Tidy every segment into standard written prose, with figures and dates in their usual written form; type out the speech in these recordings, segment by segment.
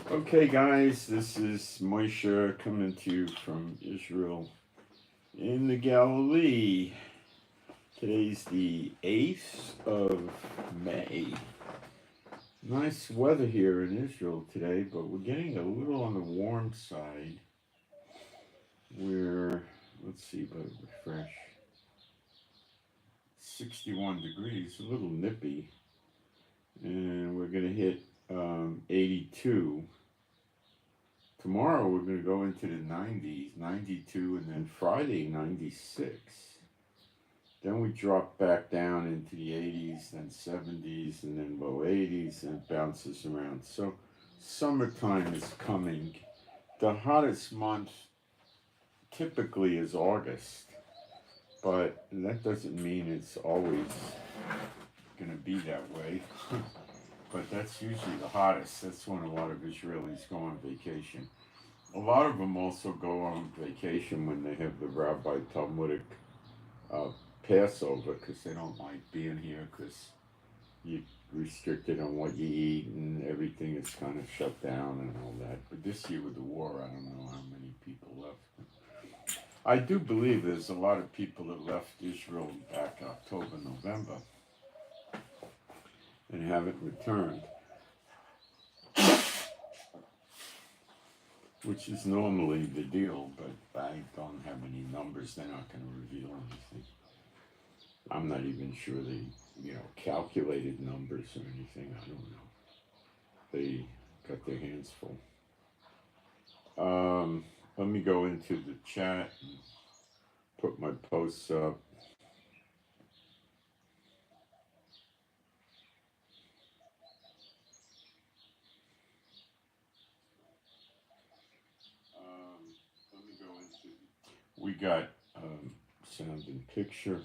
Okay, guys, this is Moshe coming to you from Israel in the Galilee. Today's the 8th of May. Nice weather here in Israel today, but we're getting a little on the warm side. Let's see if I refresh, 61 degrees, a little nippy, and we're going to hit 82. Tomorrow we're going to go into the 90s, 92, and then Friday 96. Then we drop back down into the 80s, then 70s, and then low 80s, and it bounces around. So summertime is coming. The hottest month typically is August, but that doesn't mean it's always going to be that way. But that's usually the hottest. That's when a lot of Israelis go on vacation. A lot of them also go on vacation when they have the Rabbi Talmudic Passover, because they don't like being here because you're restricted on what you eat and everything is kind of shut down and all that. But this year with the war, I don't know how many people left. I do believe there's a lot of people that left Israel back October, November and haven't returned, which is normally the deal, but I don't have any numbers. They're not going to reveal anything. I'm not even sure they, calculated numbers or anything. I don't know. They got their hands full. Let me go into the chat and put my posts up. We got sound and picture.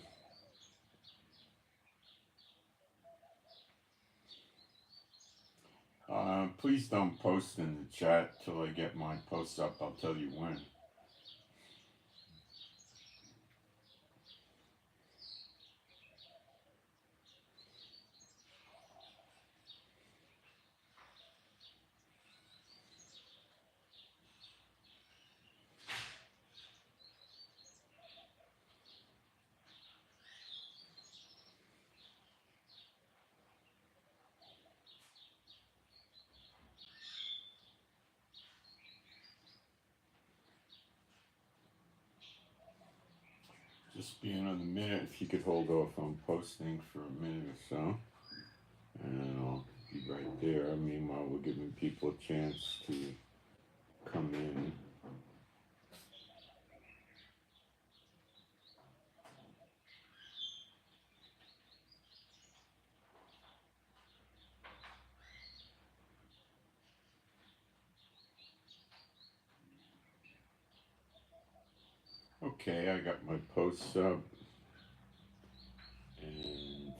Please don't post in the chat till I get my posts up. I'll tell you when. Just be another minute if you could hold off on posting for a minute or so. And I'll be right there. Meanwhile, we're giving people a chance to come in. Okay, I got my posts up. And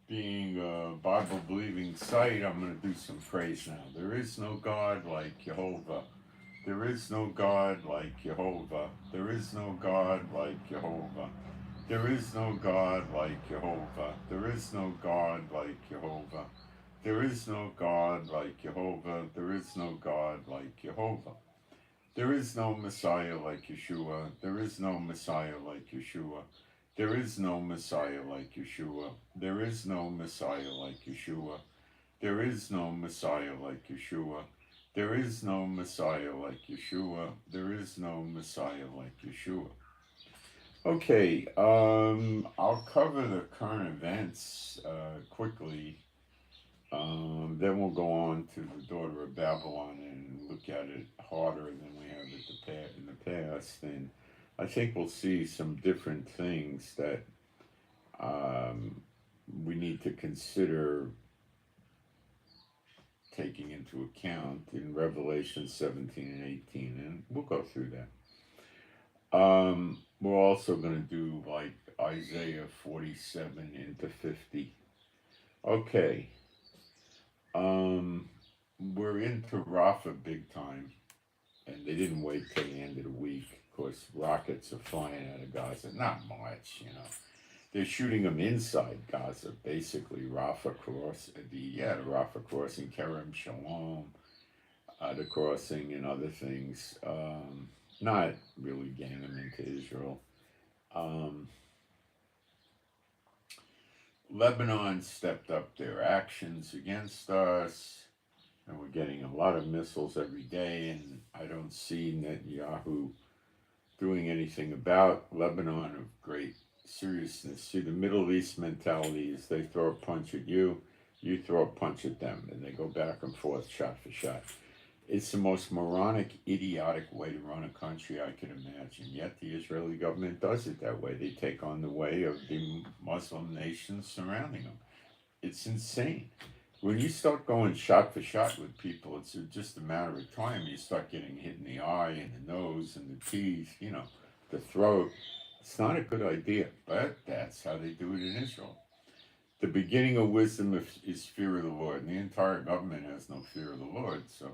being a Bible believing site, I'm going to do some praise now. There is no God like Jehovah. There is no God like Jehovah. There is no God like Jehovah. There is no God like Jehovah. There is no God like Jehovah. There is no God like Jehovah. There is no God like Jehovah. There is no Messiah like Yeshua. There is no Messiah like Yeshua. There is no Messiah like Yeshua. There is no Messiah like Yeshua. There is no Messiah like Yeshua. There is no Messiah like Yeshua. There is no Messiah like Yeshua. Okay, I'll cover the current events quickly. Then we'll go on to the daughter of Babylon and look at it harder than we have in the past. And I think we'll see some different things that we need to consider taking into account in Revelation 17 and 18. And we'll go through that. We're also going to do like Isaiah 47 into 50. Okay. We're into Rafa big time, and they didn't wait till the end of the week. Of course, rockets are flying out of Gaza. Not much, They're shooting them inside Gaza, basically. The Rafah crossing, Kerem Shalom, the crossing, and other things. Not really getting them into Israel. Lebanon stepped up their actions against us, and we're getting a lot of missiles every day, and I don't see Netanyahu doing anything about Lebanon of great seriousness. See, the Middle East mentality is they throw a punch at you, you throw a punch at them, and they go back and forth, shot for shot. It's the most moronic, idiotic way to run a country I could imagine. Yet the Israeli government does it that way. They take on the way of the Muslim nations surrounding them. It's insane. When you start going shot for shot with people, it's just a matter of time. You start getting hit in the eye and the nose and the teeth, the throat. It's not a good idea, but that's how they do it in Israel. The beginning of wisdom is fear of the Lord, and the entire government has no fear of the Lord, so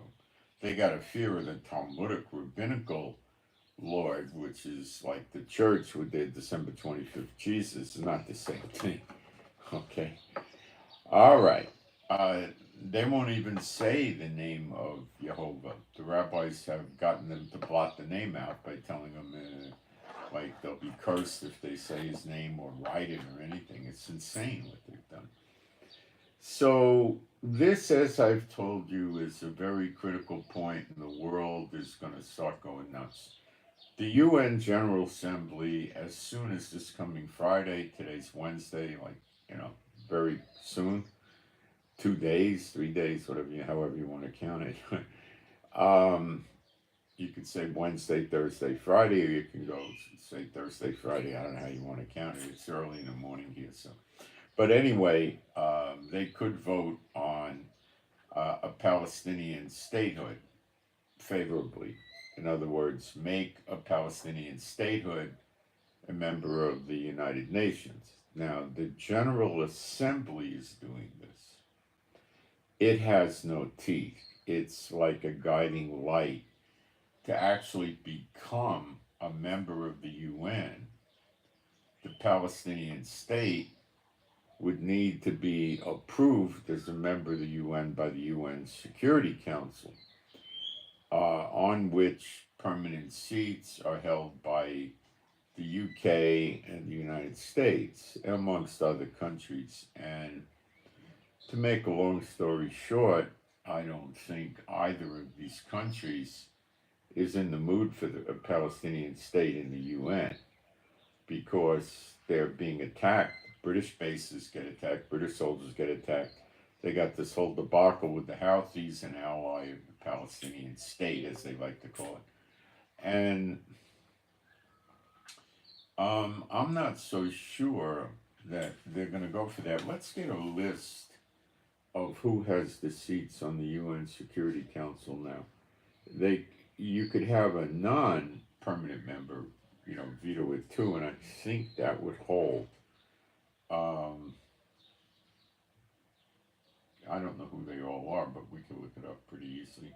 they got a fear of the Talmudic rabbinical Lord, which is like the church with their December 25th Jesus. It's not the same thing. Okay. All right. They won't even say the name of Jehovah. The rabbis have gotten them to blot the name out by telling them, like, they'll be cursed if they say his name or write it or anything. It's insane what they've done. So this, as I've told you, is a very critical point, and the world is going to start going nuts. The UN General Assembly, as soon as this coming Friday, today's Wednesday, very soon, 2 days, 3 days, however you want to count it. You could say Wednesday, Thursday, Friday, or you can go say Thursday, Friday. I don't know how you want to count it. It's early in the morning here, so. But anyway, they could vote on a Palestinian statehood favorably. In other words, make a Palestinian statehood a member of the United Nations. Now, the General Assembly is doing this. It has no teeth. It's like a guiding light to actually become a member of the UN. The Palestinian state would need to be approved as a member of the UN by the UN Security Council, on which permanent seats are held by the UK and the United States, amongst other countries. And to make a long story short, I don't think either of these countries is in the mood for a Palestinian state in the UN, because they're being attacked. British bases get attacked, British soldiers get attacked. They got this whole debacle with the Houthis, an ally of the Palestinian state, as they like to call it. And I'm not so sure that they're going to go for that. Let's get a list of who has the seats on the UN Security Council now. You could have a non-permanent member, veto it too, and I think that would hold. I don't know who they all are, but we can look it up pretty easily.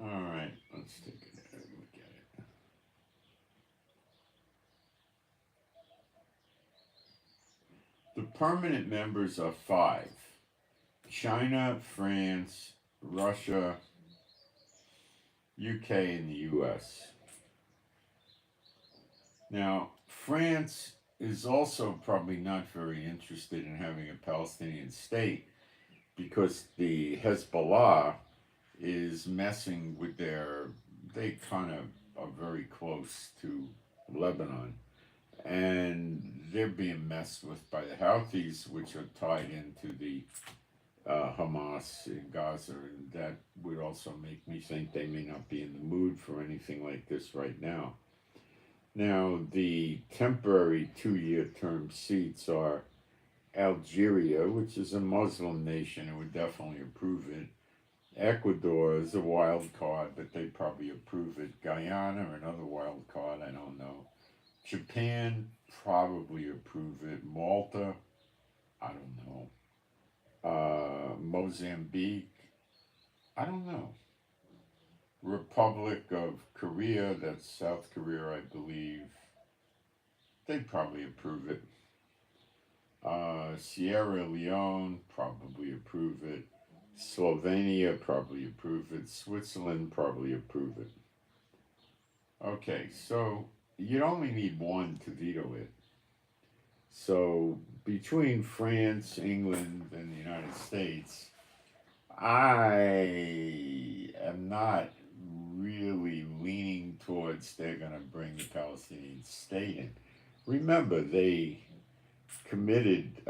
All right, let's take a look at it. The permanent members are 5: China, France, Russia, UK, and the US. Now, France is also probably not very interested in having a Palestinian state, because the Hezbollah is messing with they kind of are very close to Lebanon, and they're being messed with by the Houthis, which are tied into the Hamas in Gaza, and that would also make me think they may not be in the mood for anything like this right now. Now, the temporary 2-year term seats are Algeria, which is a Muslim nation, and would definitely approve it. Ecuador is a wild card, but they probably approve it. Guyana, another wild card, I don't know. Japan probably approve it. Malta, I don't know. Mozambique, I don't know. Republic of Korea, that's South Korea, I believe. They probably approve it. Sierra Leone probably approve it. Slovenia probably approve it. Switzerland probably approve it. Okay, so you'd only need one to veto it. So between France, England, and the United States, I am not really leaning towards they're going to bring the Palestinian state in. Remember, they committed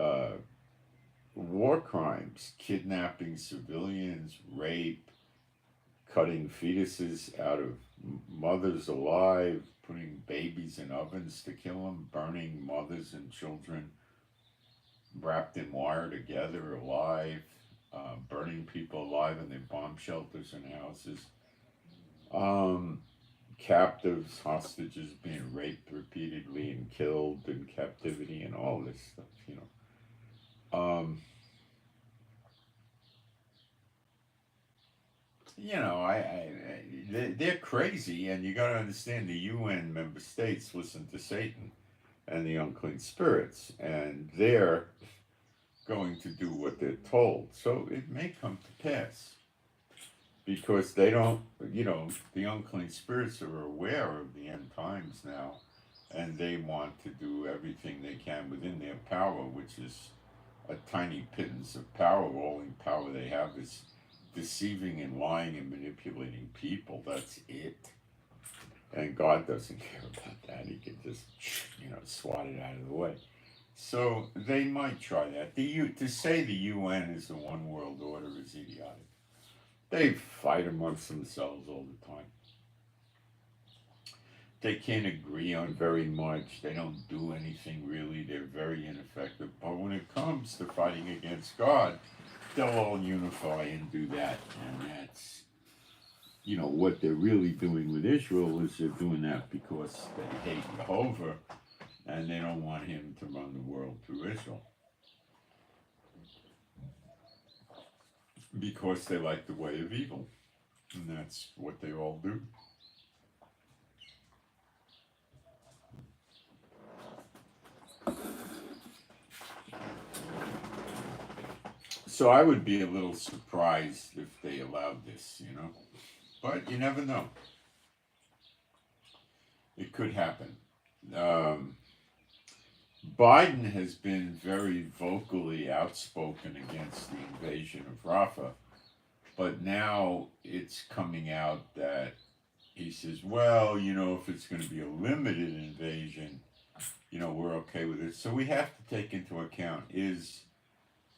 war crimes, kidnapping civilians, rape, cutting fetuses out of mothers alive, putting babies in ovens to kill them, burning mothers and children wrapped in wire together alive, burning people alive in their bomb shelters and houses, captives, hostages being raped repeatedly and killed in captivity, and all this stuff, you know. They're crazy, and you got to understand the UN member states listen to Satan and the unclean spirits, and they're going to do what they're told. So it may come to pass because they don't, the unclean spirits are aware of the end times now, and they want to do everything they can within their power, which is a tiny pittance of power. All the power they have is deceiving and lying and manipulating people. That's it. And God doesn't care about that. He can just, swat it out of the way. So they might try that. To say the UN is the one world order is idiotic. They fight amongst themselves all the time. They can't agree on very much. They don't do anything really. They're very ineffective. But when it comes to fighting against God, they'll all unify and do that. And that's, what they're really doing with Israel is they're doing that because they hate Jehovah and they don't want him to run the world through Israel. Because they like the way of evil. And that's what they all do. So I would be a little surprised if they allowed this, But you never know. It could happen. Biden has been very vocally outspoken against the invasion of Rafah, but now it's coming out that he says, well, if it's going to be a limited invasion, we're okay with it. So we have to take into account, is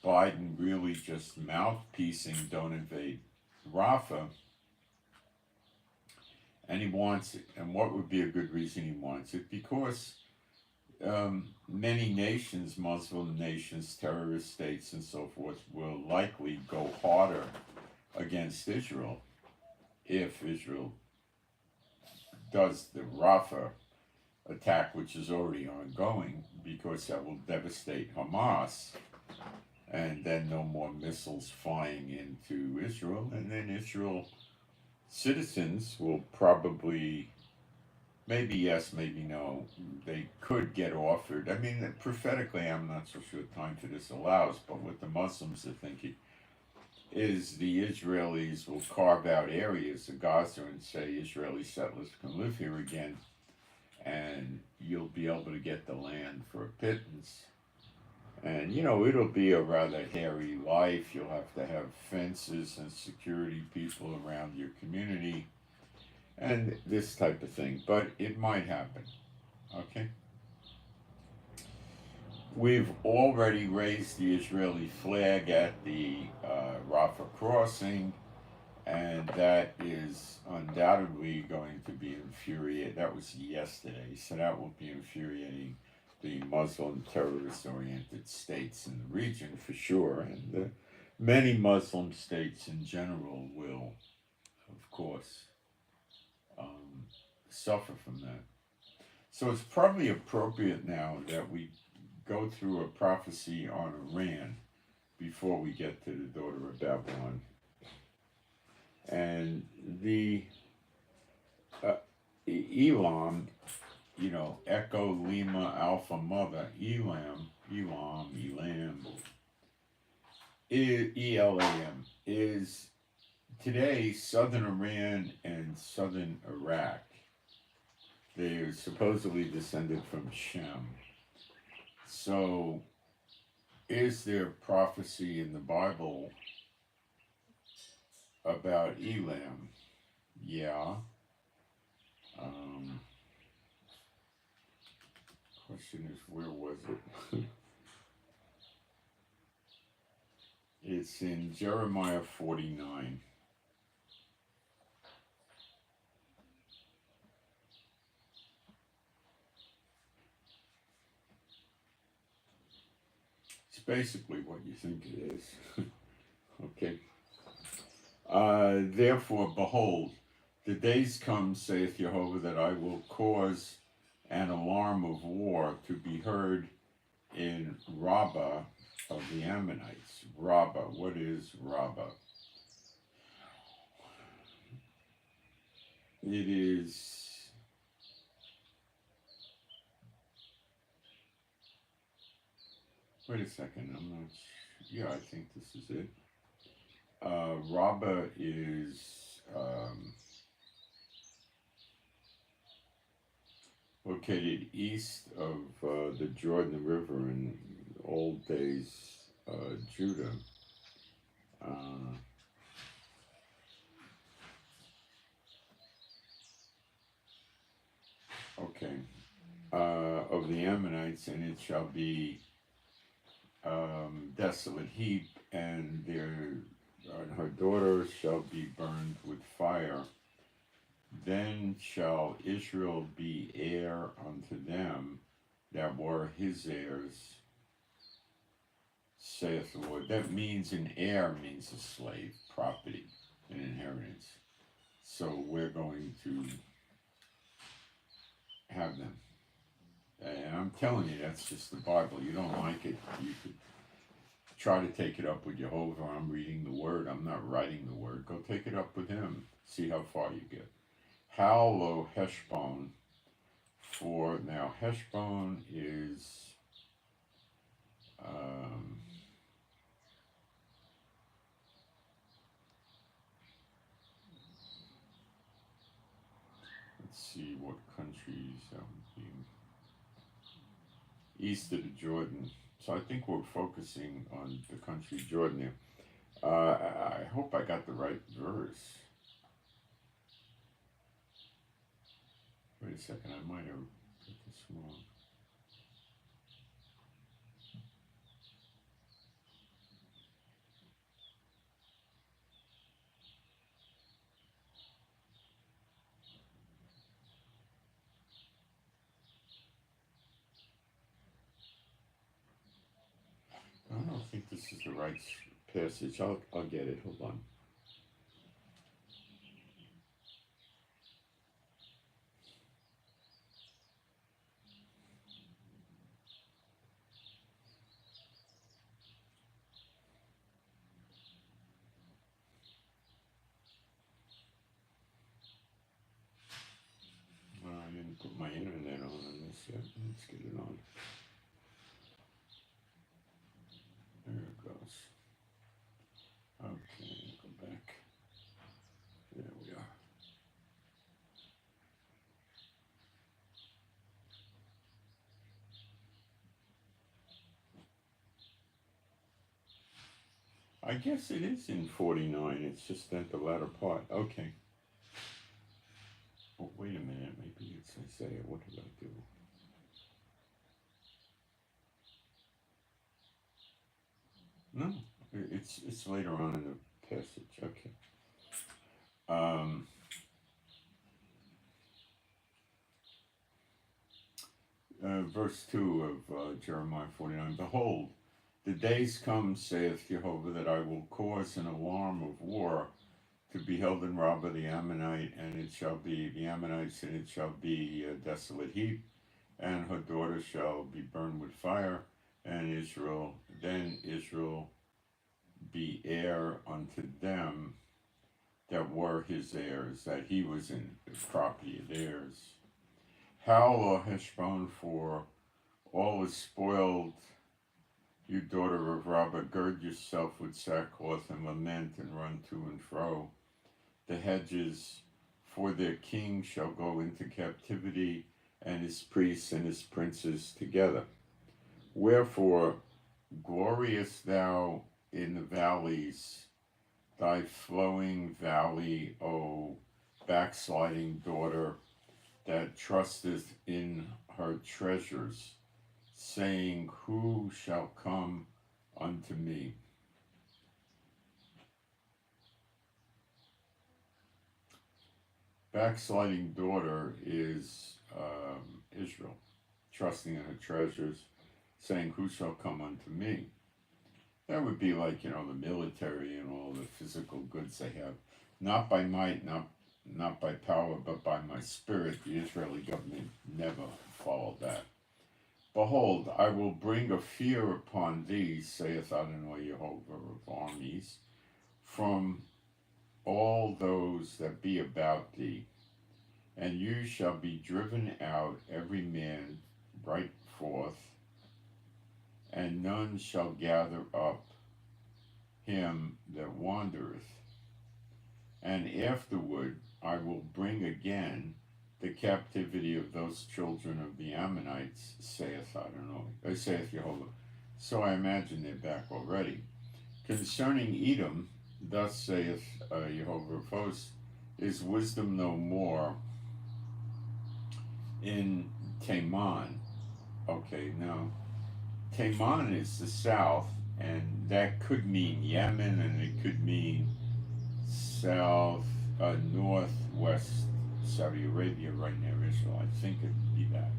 Biden really just mouthpiecing don't invade Rafah? And he wants it. And what would be a good reason he wants it? Because many nations, Muslim nations, terrorist states, and so forth, will likely go harder against Israel if Israel does the Rafah attack, which is already ongoing, because that will devastate Hamas. And then no more missiles flying into Israel. And then Israel citizens will probably, maybe yes, maybe no, they could get offered. I mean, prophetically, I'm not so sure time for this allows, but what the Muslims are thinking is the Israelis will carve out areas of Gaza and say Israeli settlers can live here again, and you'll be able to get the land for a pittance. And, it'll be a rather hairy life. You'll have to have fences and security people around your community and this type of thing. But it might happen. Okay? We've already raised the Israeli flag at the Rafah crossing, and that is undoubtedly going to be infuriating. That was yesterday, so that will be infuriating the Muslim terrorist-oriented states in the region for sure, and many Muslim states in general will, of course, um, suffer from that. So it's probably appropriate now that we go through a prophecy on Iran before we get to the daughter of Babylon. And the Elam, Echo Lima Alpha Mother, Elam, ELAM, is today southern Iran and southern Iraq. They're supposedly descended from Shem. So, is there prophecy in the Bible about Elam? Yeah. Question is, where was it? It's in Jeremiah 49. It's basically what you think it is. Okay. Therefore, behold, the days come, saith Jehovah, that I will cause an alarm of war to be heard in Rabbah of the Ammonites. Rabbah, what is Rabbah? It is, wait a second, I'm not, yeah, I think this is it. Rabbah is located east of the Jordan River in old days Judah. Okay. Of the Ammonites, and it shall be desolate heap, and her daughters shall be burned with fire. Then shall Israel be heir unto them that were his heirs, saith the Lord. That means an heir means a slave, property, an inheritance. So we're going to have them. And I'm telling you, that's just the Bible. You don't like it, you could try to take it up with Jehovah. I'm reading the word, I'm not writing the word. Go take it up with him, see how far you get. How Heshbon, for now Heshbon is let's see what countries east of the Jordan. So I think we're focusing on the country Jordan here. I hope I got the right verse. Wait a second, I might have got this wrong. I don't think this is the right passage. I'll get it. Hold on. I didn't put my internet on this yet. Let's get it on. There it goes. Okay, go back. There we are. I guess it is in 49. It's just at the latter part. Okay. Oh, wait a minute. Maybe it's Isaiah. What did I do? No, it's later on in the passage. Okay. Um, verse 2 of Jeremiah 49. Behold, the days come, saith Jehovah, that I will cause an alarm of war to be held in Rabbah the Ammonite, and it shall be the Ammonites, and it shall be a desolate heap, and her daughter shall be burned with fire, and Israel be heir unto them that were his heirs, that he was in the property of theirs. Howl, O Heshbon, for all is spoiled. You daughter of Rabbah, gird yourself with sackcloth and lament and run to and fro. The hedges, for their king shall go into captivity, and his priests and his princes together. Wherefore, glorious thou in the valleys, thy flowing valley, O backsliding daughter, that trusteth in her treasures, saying, who shall come unto me? Backsliding daughter is Israel, trusting in her treasures, saying, who shall come unto me? That would be like, the military and all the physical goods they have. Not by might, not by power, but by my spirit. The Israeli government never followed that. Behold, I will bring a fear upon thee, saith Adonai Jehovah of armies, from all those that be about thee, and you shall be driven out every man right forth, and none shall gather up him that wandereth. And afterward I will bring again the captivity of those children of the Ammonites, saith Adonai, saith Jehovah. So I imagine they're back already. Concerning Edom, thus saith Jehovah of hosts, is wisdom no more in Teman. Okay, now Teman is the south, and that could mean Yemen, and it could mean south, northwest Saudi Arabia, right near Israel. I think it would be that.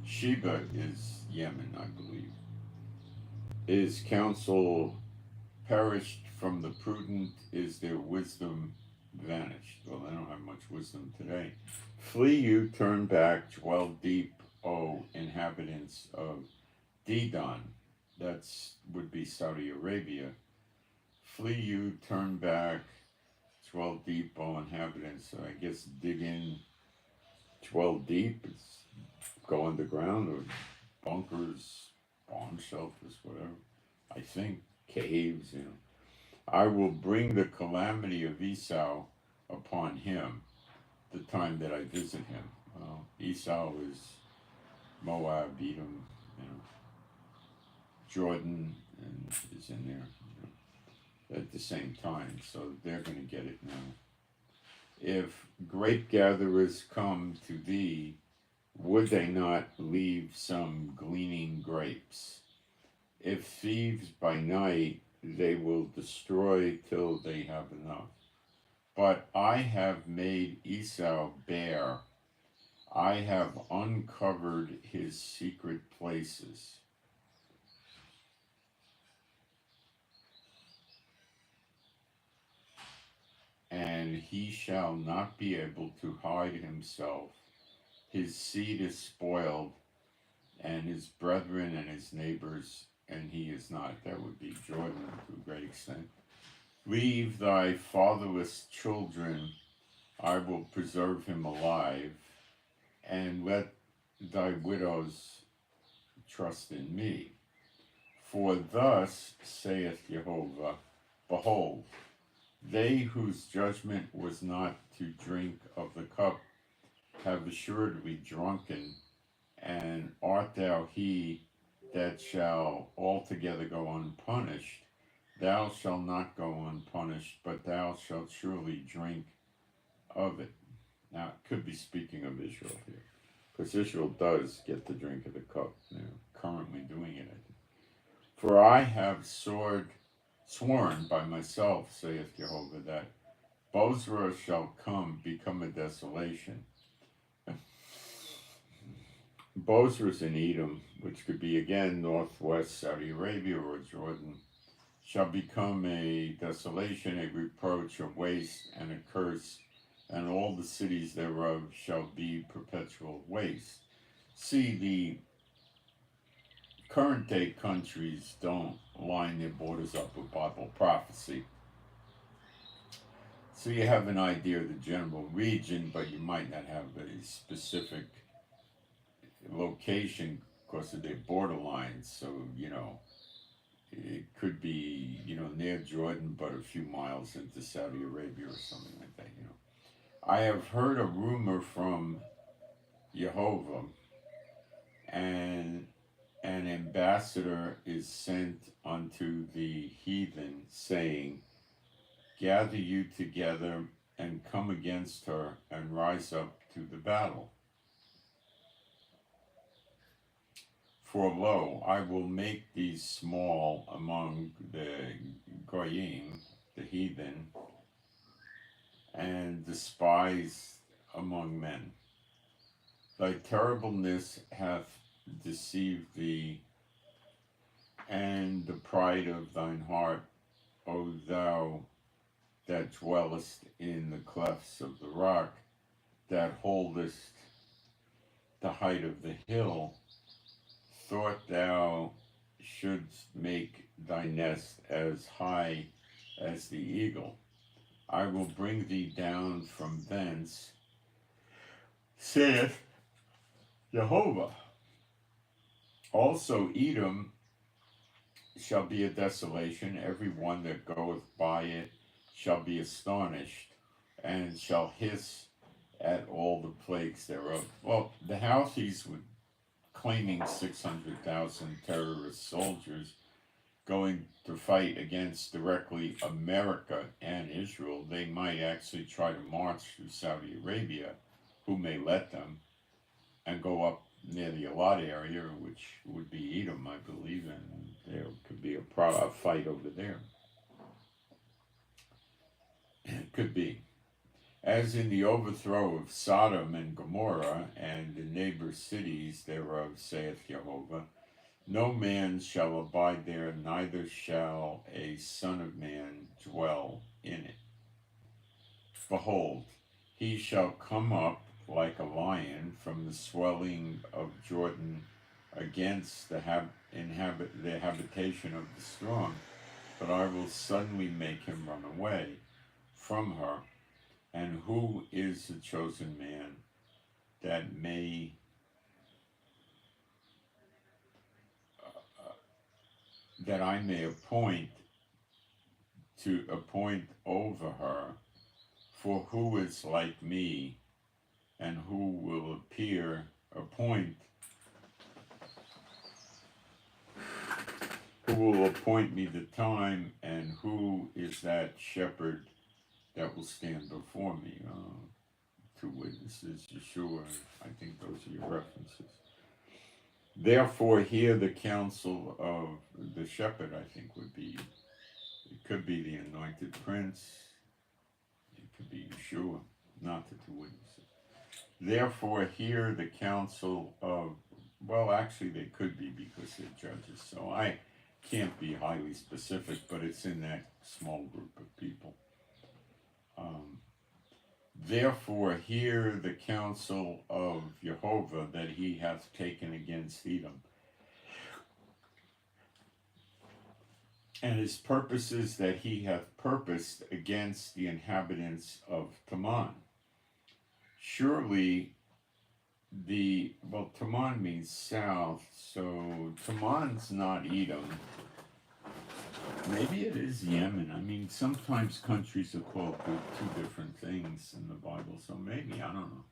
Sheba is Yemen, I believe. Is counsel perished from the prudent? Is their wisdom vanished? Well, they don't have much wisdom today. Flee you, turn back, dwell deep, O inhabitants of Dedan. That's would be Saudi Arabia. Flee you, turn back, dwell deep, O inhabitants. So I guess dig in, dwell deep. It's go underground, or bunkers, bomb shelters, whatever. I think caves. I will bring the calamity of Esau upon him, the time that I visit him. Esau is Moab, Edom, Jordan, and is in there at the same time, so they're going to get it now. If grape gatherers come to thee, would they not leave some gleaning grapes? If thieves by night, they will destroy till they have enough. But I have made Esau bare. I have uncovered his secret places. And he shall not be able to hide himself. His seed is spoiled, and his brethren and his neighbors, and he is not. That would be Jordan to a great extent. Leave thy fatherless children, I will preserve him alive, and let thy widows trust in me. For thus saith Jehovah, behold, they whose judgment was not to drink of the cup have assuredly drunken, and art thou he that shall altogether go unpunished? Thou shalt not go unpunished, but thou shalt surely drink of it. Now, it could be speaking of Israel here, because Israel does get the drink of the cup. They're currently doing it, I think. For I have sworn by myself, saith Jehovah, that Bozrah shall become a desolation. Bozrah's in Edom, which could be again northwest Saudi Arabia or Jordan, shall become a desolation, a reproach, a waste, and a curse, and all the cities thereof shall be perpetual waste. See, the current day countries don't line their borders up with Bible prophecy. So you have an idea of the general region, but you might not have a specific location because of their borderlines. So, it could be, near Jordan, but a few miles into Saudi Arabia or something like that, I have heard a rumor from Jehovah, and an ambassador is sent unto the heathen, saying, gather you together and come against her and rise up to the battle. For lo, I will make thee small among the goyim, the heathen, and despised among men. Thy terribleness hath deceived thee, and the pride of thine heart, O thou that dwellest in the clefts of the rock, that holdest the height of the hill, thought thou shouldst make thy nest as high as the eagle. I will bring thee down from thence, saith Jehovah. Also Edom shall be a desolation, every one that goeth by it shall be astonished, and shall hiss at all the plagues thereof. Well, the Houthis were claiming 600,000 terrorist soldiers going to fight against directly America and Israel. They might actually try to march through Saudi Arabia, who may let them, and go up near the Elat area, which would be Edom, I believe, and there could be a fight over there. It could be. As in the overthrow of Sodom and Gomorrah and the neighbor cities thereof, saith Jehovah, no man shall abide there, neither shall a son of man dwell in it. Behold, he shall come up like a lion from the swelling of Jordan against the habitation of the strong, but I will suddenly make him run away from her. And who is the chosen man that I may appoint over her? For who is like me, and who will appoint me the time, and who is that shepherd that will stand before me? Two witnesses, Yeshua. I think those are your references. Therefore, hear the counsel of the shepherd. I think it could be the anointed prince. It could be Yeshua, not the two witnesses. Therefore, hear the counsel of. Well, actually, they could be because they're judges. So I can't be highly specific, but it's in that small group of people. Therefore, hear the counsel of Jehovah that he hath taken against Edom, and his purposes that he hath purposed against the inhabitants of Teman. Surely Teman means south, so Teman's not Edom. Maybe it is Yemen. I mean, sometimes countries are called two different things in the Bible, so maybe, I don't know.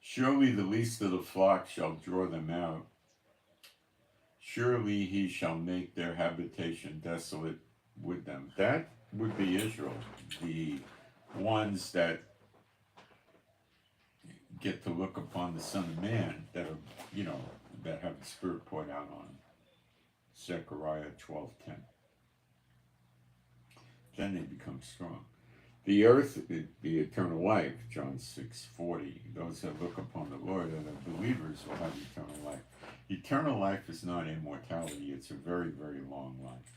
Surely the least of the flock shall draw them out. Surely he shall make their habitation desolate with them. That would be Israel. The ones that get to look upon the Son of Man, that are, that have the Spirit poured out on them. Zechariah 12:10. Then they become strong. The earth, the eternal life, John 6:40. Those that look upon the Lord and are believers will have eternal life. Eternal life is not immortality, it's a very, very long life.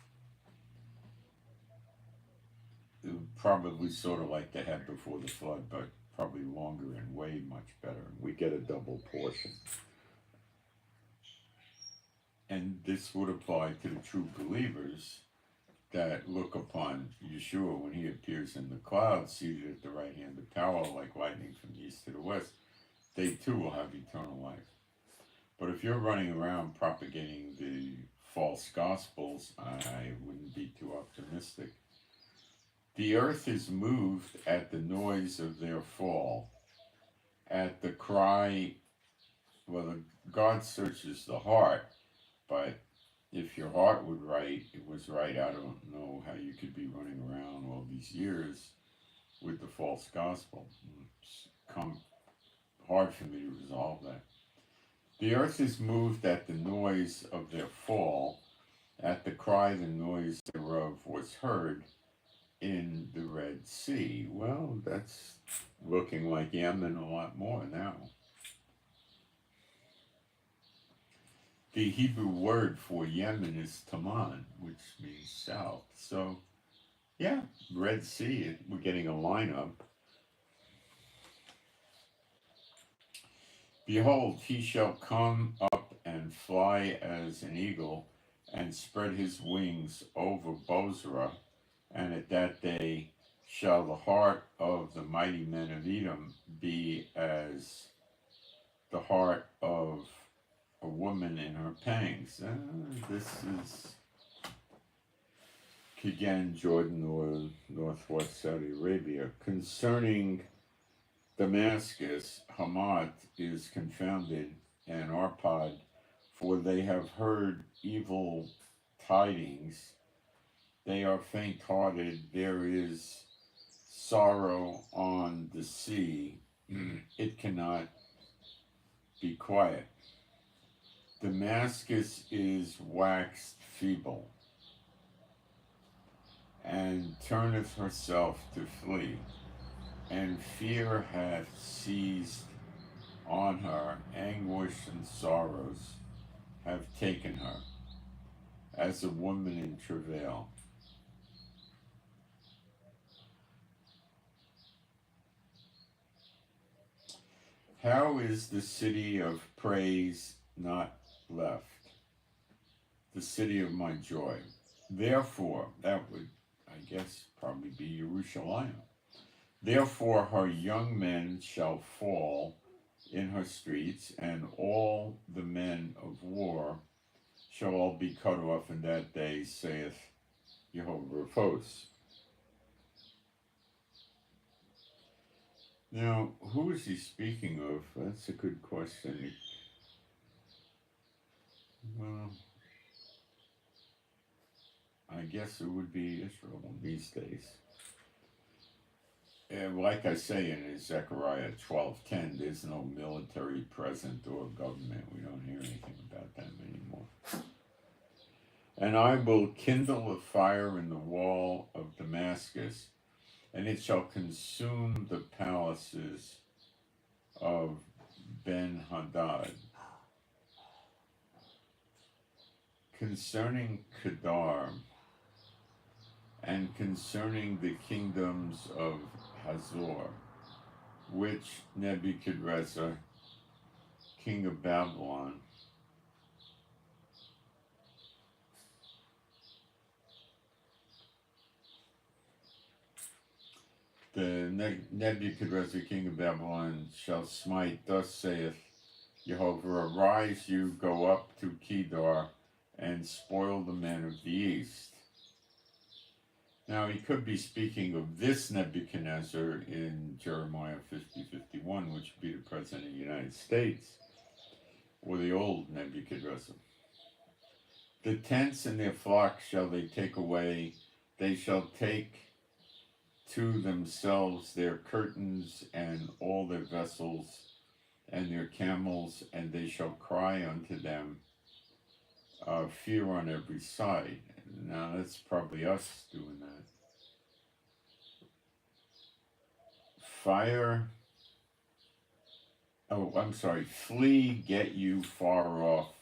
Probably sort of like they had before the flood, but probably longer and way much better. We get a double portion. And this would apply to the true believers that look upon Yeshua when he appears in the clouds, seated at the right hand of power, like lightning from the east to the west. They too will have eternal life. But if you're running around propagating the false gospels, I wouldn't be too optimistic. The earth is moved at the noise of their fall, at the cry. Well, God searches the heart, but if your heart was right, I don't know how you could be running around all these years with the false gospel. It's hard for me to resolve that. The earth is moved at the noise of their fall, at the cry the noise thereof was heard in the Red Sea. Well, that's looking like Yemen a lot more now. The Hebrew word for Yemen is Taman, which means south. So, yeah, Red Sea, we're getting a lineup. Behold, he shall come up and fly as an eagle, and spread his wings over Bozrah, and at that day shall the heart of the mighty men of Edom be as the heart of a woman in her pangs. This is again Jordan or northwest Saudi Arabia. Concerning Damascus, Hamath is confounded, and Arpad, for they have heard evil tidings. They are faint-hearted. There is sorrow on the sea. It cannot be quiet. Damascus is waxed feeble, and turneth herself to flee, and fear hath seized on her, anguish and sorrows have taken her, as a woman in travail. How is the city of praise not left? The city of my joy. Therefore, that would, I guess, probably be Jerusalem. Therefore, her young men shall fall in her streets, and all the men of war shall all be cut off in that day, saith Jehovah of hosts. Now, who is he speaking of? That's a good question. Well, I guess it would be Israel these days. Like I say in Zechariah 12:10, there's no military present or government. We don't hear anything about them anymore. And I will kindle a fire in the wall of Damascus, and it shall consume the palaces of Ben-Hadad. Concerning Kedar, and concerning the kingdoms of Hazor, which Nebuchadrezzar, king of Babylon, Nebuchadrezzar, king of Babylon, shall smite. Thus saith Jehovah, arise, you, go up to Kedar, and spoil the men of the east. Now, he could be speaking of this Nebuchadnezzar in Jeremiah 50:51, which would be the President of the United States, or the old Nebuchadnezzar. The tents and their flocks shall they take away. They shall take to themselves their curtains and all their vessels and their camels, and they shall cry unto them, fear on every side. Now that's probably us doing that. Fire, flee, get you far off.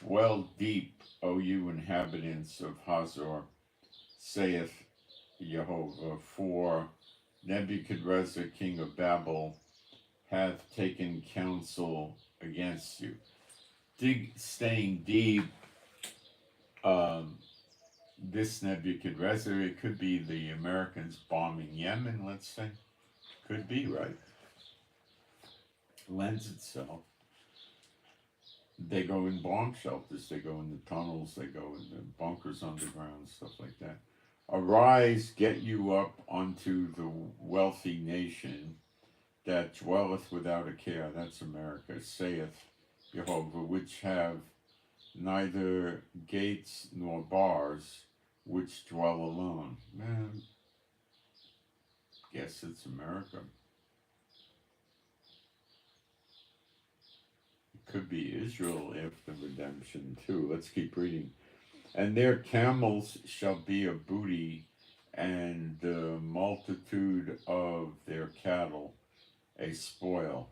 Dwell deep, O you inhabitants of Hazor, saith Jehovah, for Nebuchadrezzar king of Babel hath taken counsel against you. Staying deep, this Nebuchadrezzar, it could be the Americans bombing Yemen, let's say. Could be, right? Lends itself. They go in bomb shelters, they go in the tunnels, they go in the bunkers underground, stuff like that. Arise, get you up unto the wealthy nation that dwelleth without a care. That's America, saith Jehovah, which have neither gates nor bars, which dwell alone. Man, guess it's America. It could be Israel after redemption too. Let's keep reading. And their camels shall be a booty, and the multitude of their cattle a spoil.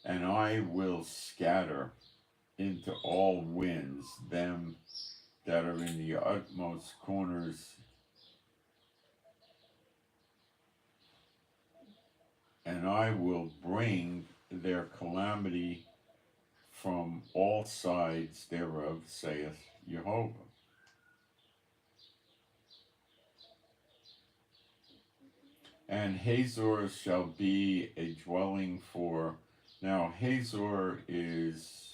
And I will scatter into all winds them that are in the utmost corners, and I will bring their calamity from all sides thereof, saith Jehovah. And Hazor shall be a dwelling for. Now, Hazor is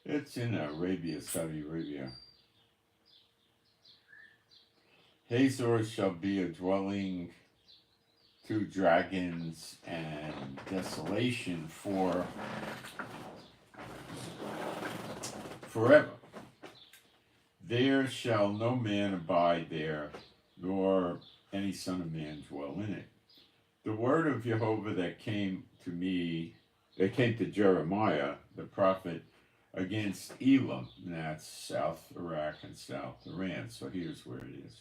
it's in Arabia, Saudi Arabia. Hazor shall be a dwelling to dragons and desolation for forever. There shall no man abide there, nor any son of man dwell in it. The word of Jehovah that came to Jeremiah, the prophet, against Elam, and that's South Iraq and South Iran. So here's where it is.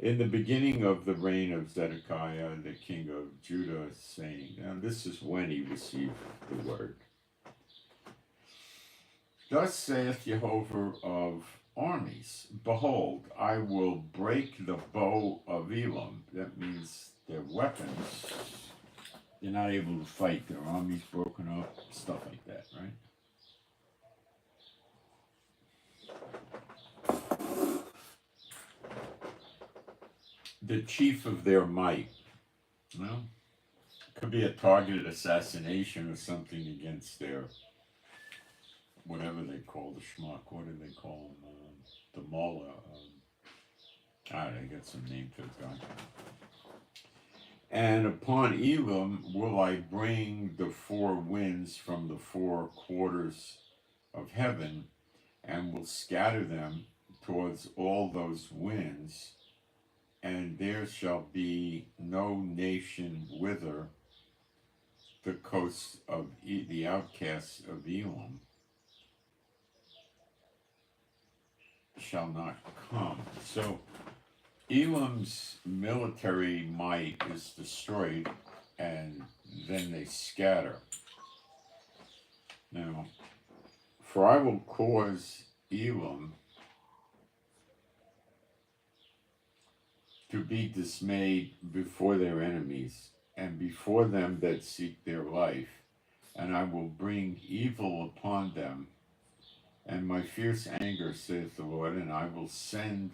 In the beginning of the reign of Zedekiah, the king of Judah, saying, now this is when he received the word. Thus saith Jehovah of armies, behold, I will break the bow of Elam. That means their weapons. They're not able to fight. Their army's broken up, stuff like that, right? The chief of their might. Well, could be a targeted assassination or something against their, whatever they call the schmuck. What do they call him? The mullah. They got some name for the guy. And upon Elam will I bring the four winds from the four quarters of heaven, and will scatter them towards all those winds, and there shall be no nation whither the coasts of the outcasts of Elam shall not come. So Elam's military might is destroyed, and then they scatter. Now, for I will cause Elam to be dismayed before their enemies, and before them that seek their life, and I will bring evil upon them, and my fierce anger, saith the Lord, and I will send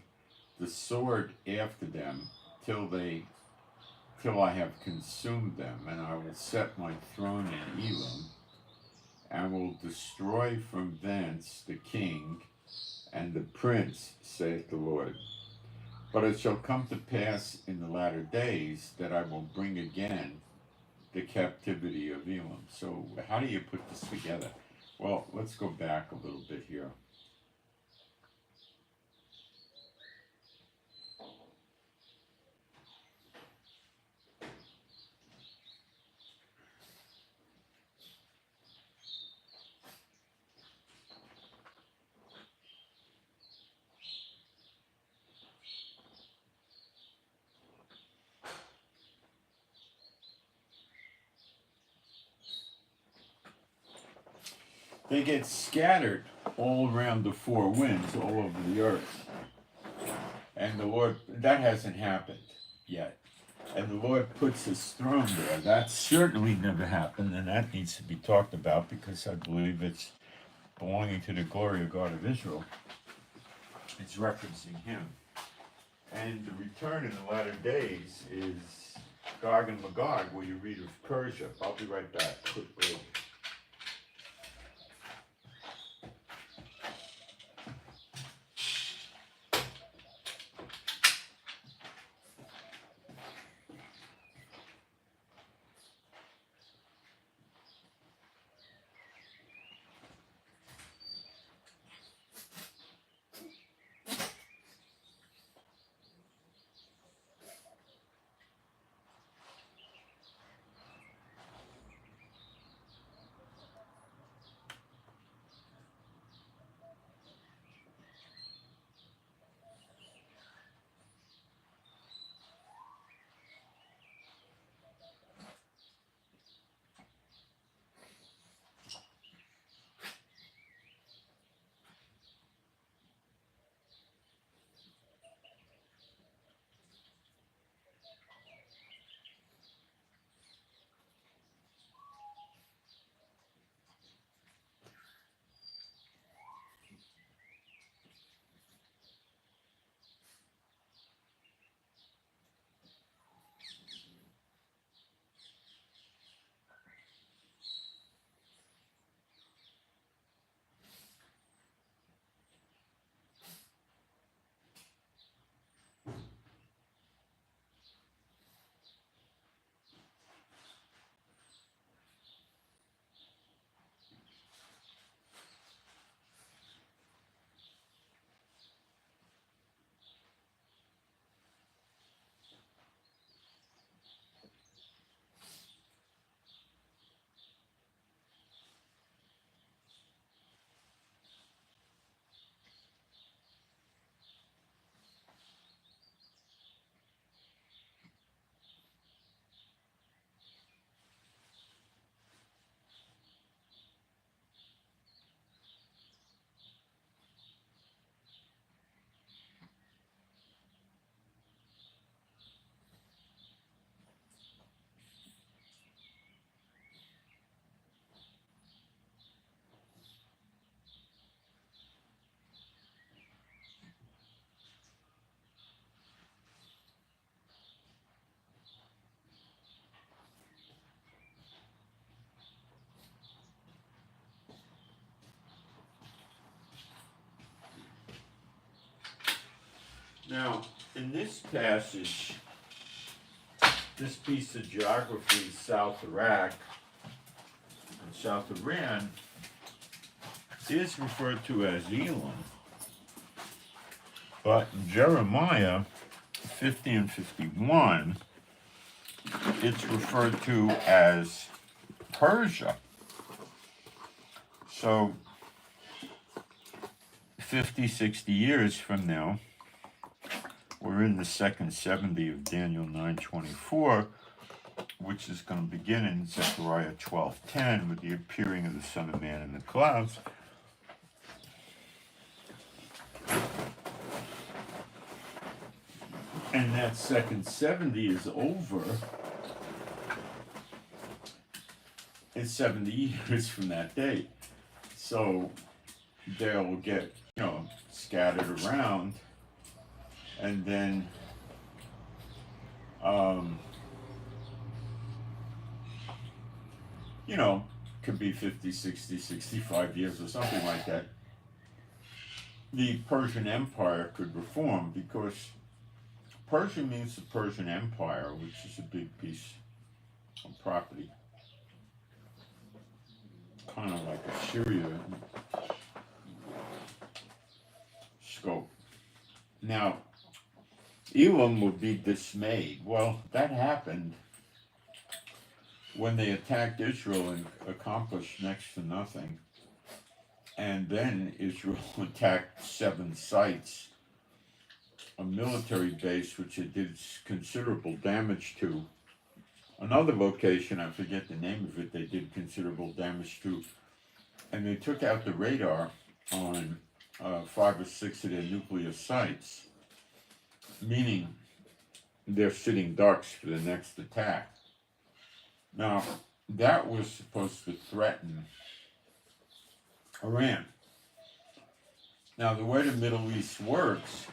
the sword after them till I have consumed them, and I will set my throne in Elam, and will destroy from thence the king and the prince, saith the Lord. But it shall come to pass in the latter days that I will bring again the captivity of Elam. So how do you put this together? Well, let's go back a little bit here. They get scattered all around the four winds, all over the earth. And the Lord, that hasn't happened yet. And the Lord puts his throne there. That certainly never happened, and that needs to be talked about because I believe it's belonging to the glory of God of Israel. It's referencing him. And the return in the latter days is Gog and Magog, where you read of Persia. I'll be right back. Quick break. Now, in this passage, this piece of geography, South Iraq and South Iran, is referred to as Elam. But in Jeremiah 50 and 51, it's referred to as Persia. So 50, 60 years from now, we're in the second 70 of Daniel 9:24, which is going to begin in Zechariah 12:10 with the appearing of the Son of Man in the clouds. And that second 70 is over. It's 70 years from that date. So they'll get, scattered around. And then, could be 50, 60, 65 years or something like that. the Persian Empire could reform, because Persia means the Persian Empire, which is a big piece of property, kind of like Assyria scope. Now, Elam would be dismayed. Well, that happened when they attacked Israel and accomplished next to nothing. And then Israel attacked 7 sites, a military base which it did considerable damage to. Another location, I forget the name of it, they did considerable damage to. And they took out the radar on 5 or 6 of their nuclear sites, meaning they're sitting ducks for the next attack. Now, that was supposed to threaten Iran. Now, the way the Middle East works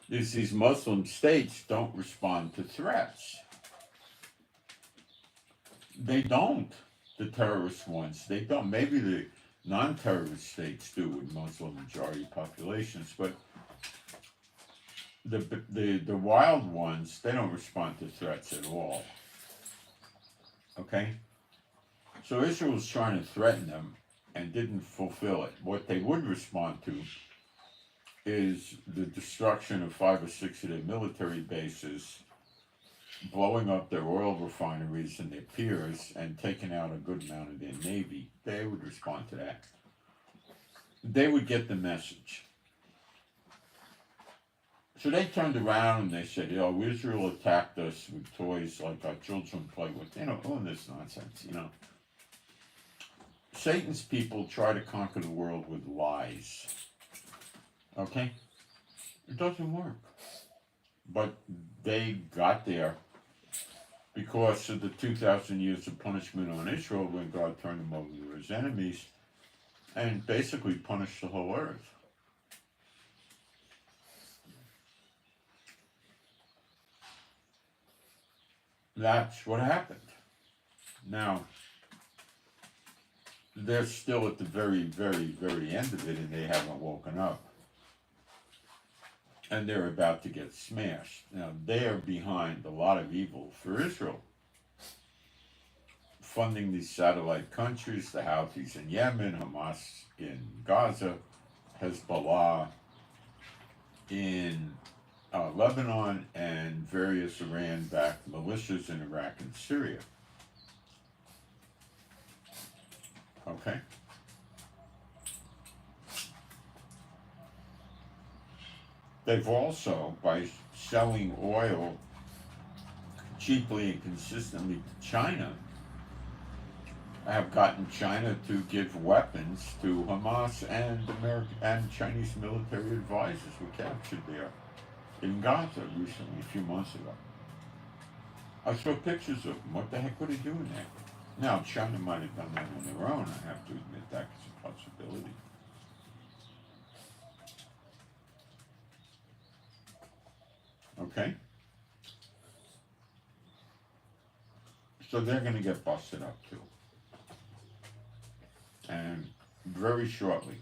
is these Muslim states don't respond to threats. They don't, the terrorist ones. They don't. Maybe the non-terrorist states do with Muslim majority populations, but the wild ones, they don't respond to threats at all. Okay? So Israel was trying to threaten them and didn't fulfill it. What they would respond to is the destruction of 5 or 6 of their military bases, blowing up their oil refineries and their piers, and taking out a good amount of their navy. They would respond to that. They would get the message. So they turned around and they said, Israel attacked us with toys like our children play with. All this nonsense, Satan's people try to conquer the world with lies. Okay? It doesn't work. But they got there because of the 2,000 years of punishment on Israel, when God turned them over to his enemies and basically punished the whole earth. That's what happened. Now, they're still at the very, very, very end of it, and they haven't woken up. And they're about to get smashed. Now, they are behind a lot of evil for Israel, funding these satellite countries, the Houthis in Yemen, Hamas in Gaza, Hezbollah in Lebanon, and various Iran-backed militias in Iraq and Syria. Okay? They've also, by selling oil cheaply and consistently to China, have gotten China to give weapons to Hamas, and American and Chinese military advisors were captured there in Gaza recently, a few months ago. I saw pictures of them. What the heck were they doing there? Now, China might have done that on their own. I have to admit that's a possibility. Okay? So they're going to get busted up too. And very shortly.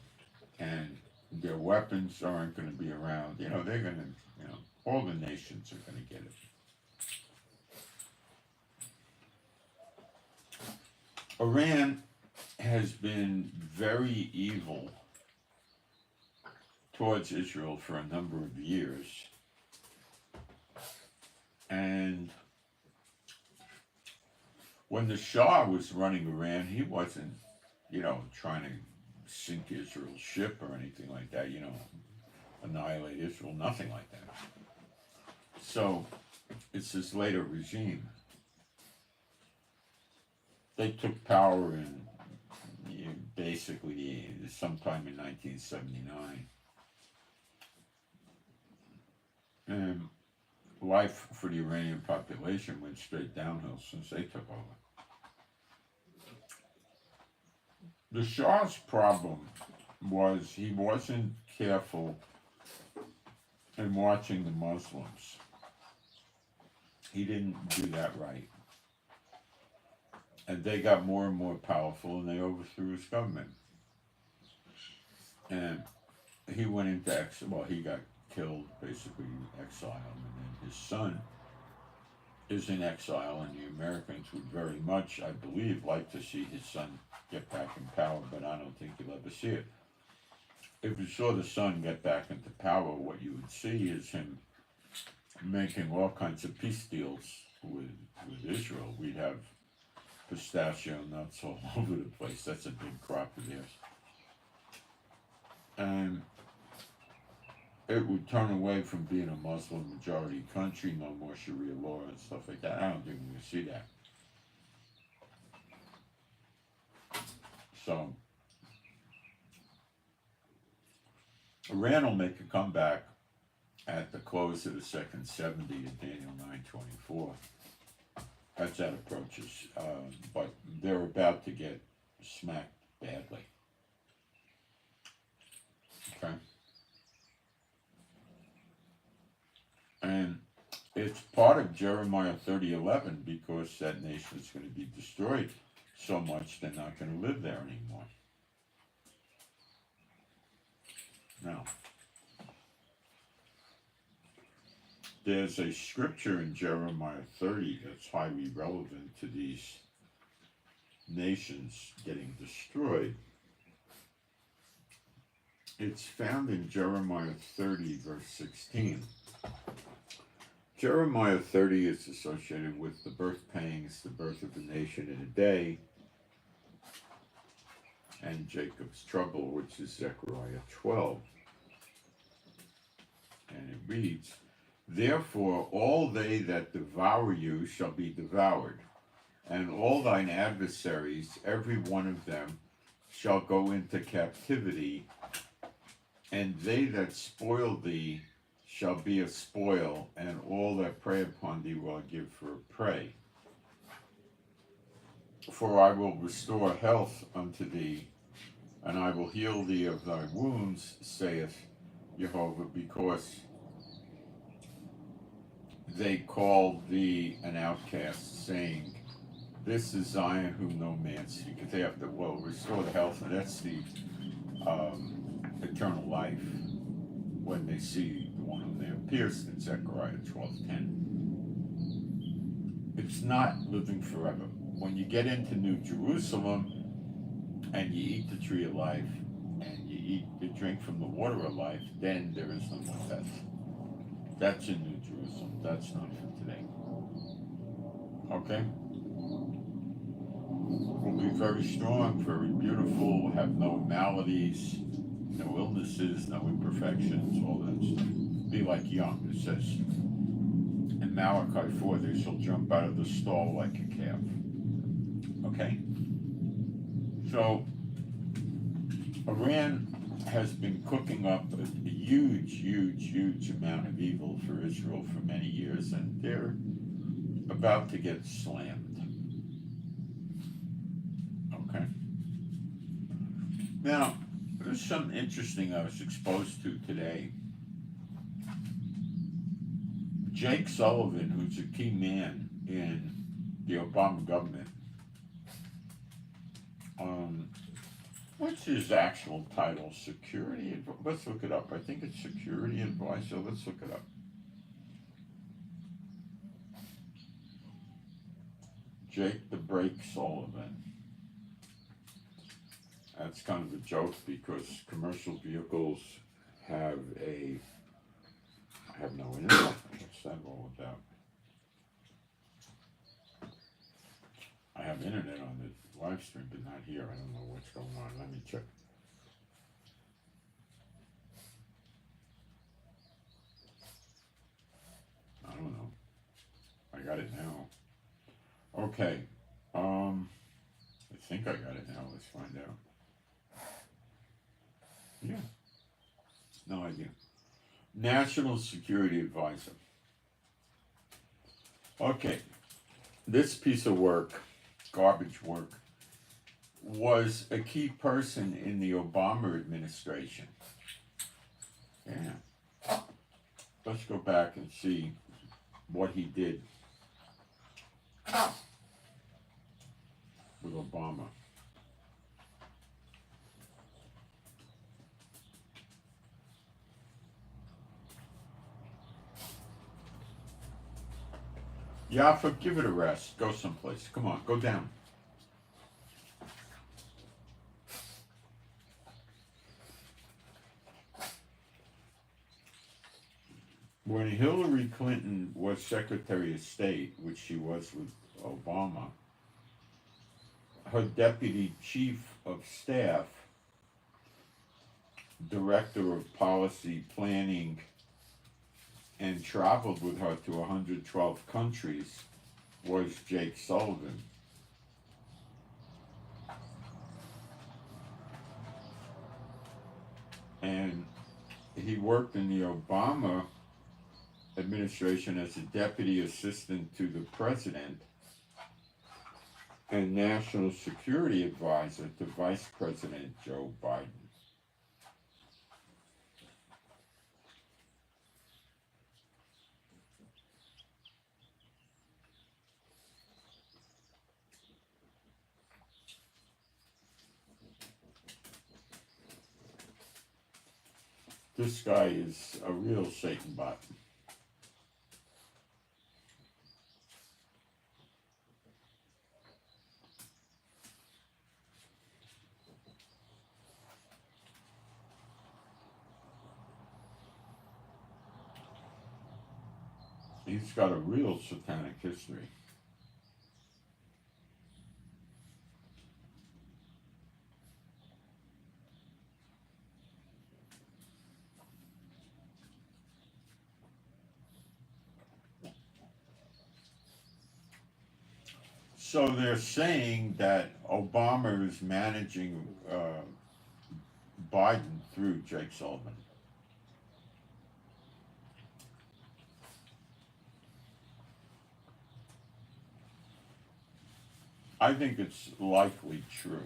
And their weapons aren't going to be around. They're going to, all the nations are going to get it. Iran has been very evil towards Israel for a number of years. And when the Shah was running Iran, he wasn't, trying to sink Israel's ship or anything like that, annihilate Israel, nothing like that. So it's this later regime. They took power in basically sometime in 1979. And life for the Iranian population went straight downhill since they took over. The Shah's problem was he wasn't careful in watching the Muslims. He didn't do that right. And they got more and more powerful, and they overthrew his government. And he went into exile. Well, he got killed, basically exiled, and then his son is in exile, and the Americans would very much, I believe, like to see his son get back in power, but I don't think you'll ever see it. If you saw the son get back into power, what you would see is him making all kinds of peace deals with Israel. We'd have pistachio nuts all over the place. That's a big crop of theirs. And it would turn away from being a Muslim majority country, no more Sharia law and stuff like that. I don't think we're going to see that. So, Iran will make a comeback at the close of the second 70 of Daniel 9:24 as that approaches. But they're about to get smacked badly. Okay? And it's part of Jeremiah 30:11 because that nation is going to be destroyed so much they're not going to live there anymore. Now, there's a scripture in Jeremiah 30 that's highly relevant to these nations getting destroyed. It's found in Jeremiah 30, verse 16. Jeremiah 30 is associated with the birth pangs, the birth of the nation in a day, and Jacob's trouble, which is Zechariah 12. And it reads, "Therefore all they that devour you shall be devoured, and all thine adversaries, every one of them, shall go into captivity, and they that spoil thee shall be a spoil, and all that prey upon thee will I give for a prey. For I will restore health unto thee, and I will heal thee of thy wounds, saith Jehovah, because they called thee an outcast, saying, This is Zion whom no man seeketh." They have to, restore the health, and that's the eternal life when they see the one whom they have pierced in Zechariah 12:10. It's not living forever. When you get into New Jerusalem and you eat the tree of life and you drink from the water of life, then there is no more death. That's in New Jerusalem. That's not for today. Okay? We'll be very strong, very beautiful, we'll have no maladies, no illnesses, no imperfections, all that stuff. Be like young, it says. In Malachi 4, they shall jump out of the stall like a calf. Okay? So, Iran has been cooking up a huge amount of evil for Israel for many years, and they're about to get slammed. Okay? Now, there's something interesting I was exposed to today. Jake Sullivan, who's a key man in the Obama government, what's his actual title? Security? Let's look it up. I think it's security advisor. Let's look it up. Jake the Brake Sullivan. That's kind of a joke because commercial vehicles have no internet. What's that all about? I have internet on the live stream, but not here. I don't know what's going on. Let me check. I don't know. I got it now. Okay. I think I got it now. Let's find out. Yeah. No idea. National Security Advisor. Okay. This piece of work, garbage work, was a key person in the Obama administration. Yeah. Let's go back and see what he did with Obama. Yafa, give it a rest. Go someplace. Come on, go down. When Hillary Clinton was Secretary of State, which she was with Obama, her deputy chief of staff, director of policy planning, and traveled with her to 112 countries was Jake Sullivan. And he worked in the Obama administration as a deputy assistant to the president and national security advisor to Vice President Joe Biden. This guy is a real Satan bot. He's got a real satanic history. So they're saying that Obama is managing Biden through Jake Sullivan. I think it's likely true.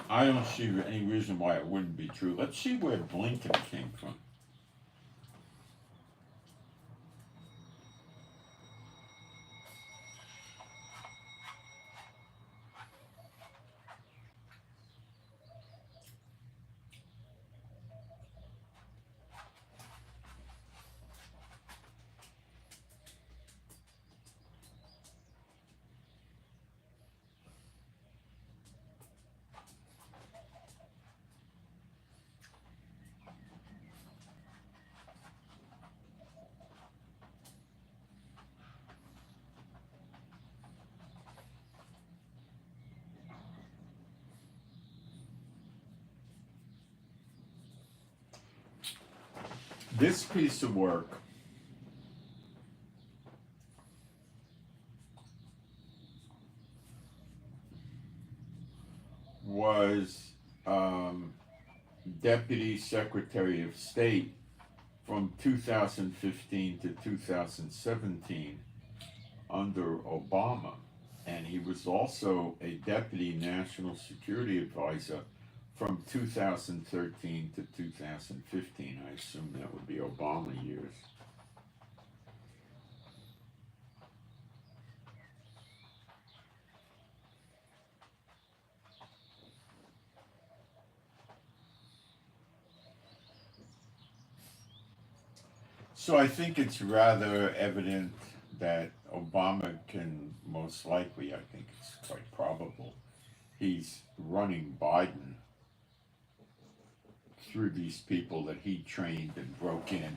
I don't see any reason why it wouldn't be true. Let's see where Blinken came from. This piece of work was Deputy Secretary of State from 2015 to 2017 under Obama. And he was also a Deputy National Security Advisor from 2013 to 2015. I assume that would be Obama years. So I think it's rather evident that Obama can most likely, I think it's quite probable, he's running Biden through these people that he trained and broke in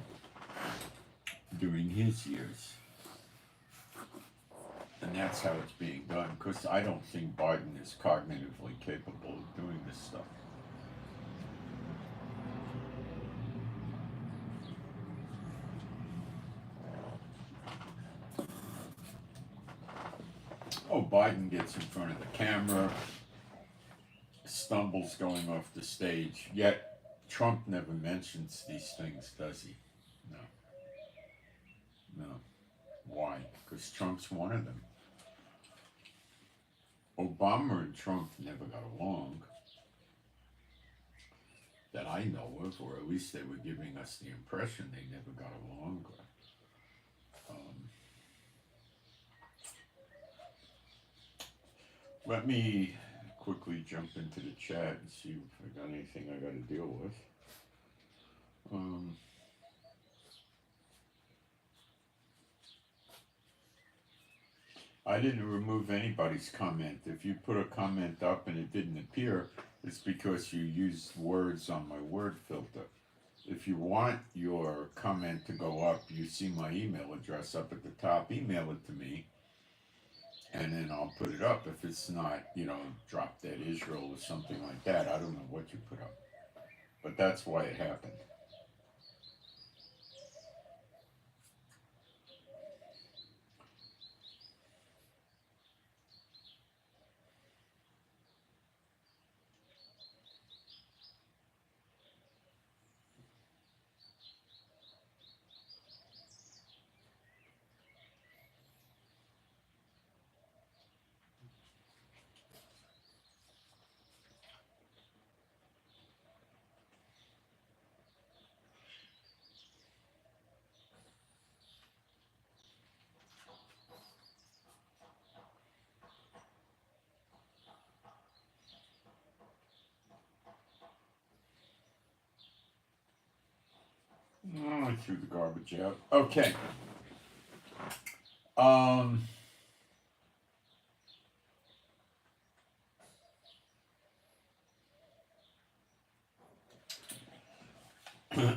during his years. And that's how it's being done, because I don't think Biden is cognitively capable of doing this stuff. Oh, Biden gets in front of the camera, stumbles going off the stage, yet Trump never mentions these things, does he? No. No. Why? Because Trump's one of them. Obama and Trump never got along, that I know of, or at least they were giving us the impression they never got along. Let me quickly jump into the chat and see if I got anything I got to deal with. Um, I didn't remove anybody's comment. If you put a comment up and it didn't appear, it's because you used words on my word filter. If you want your comment to go up, you see my email address up at the top. Email it to me, and then I'll put it up. If it's not, Drop Dead Israel or something like that, I don't know what you put up. But that's why it happened. Oh, I threw the garbage out. Okay. Um,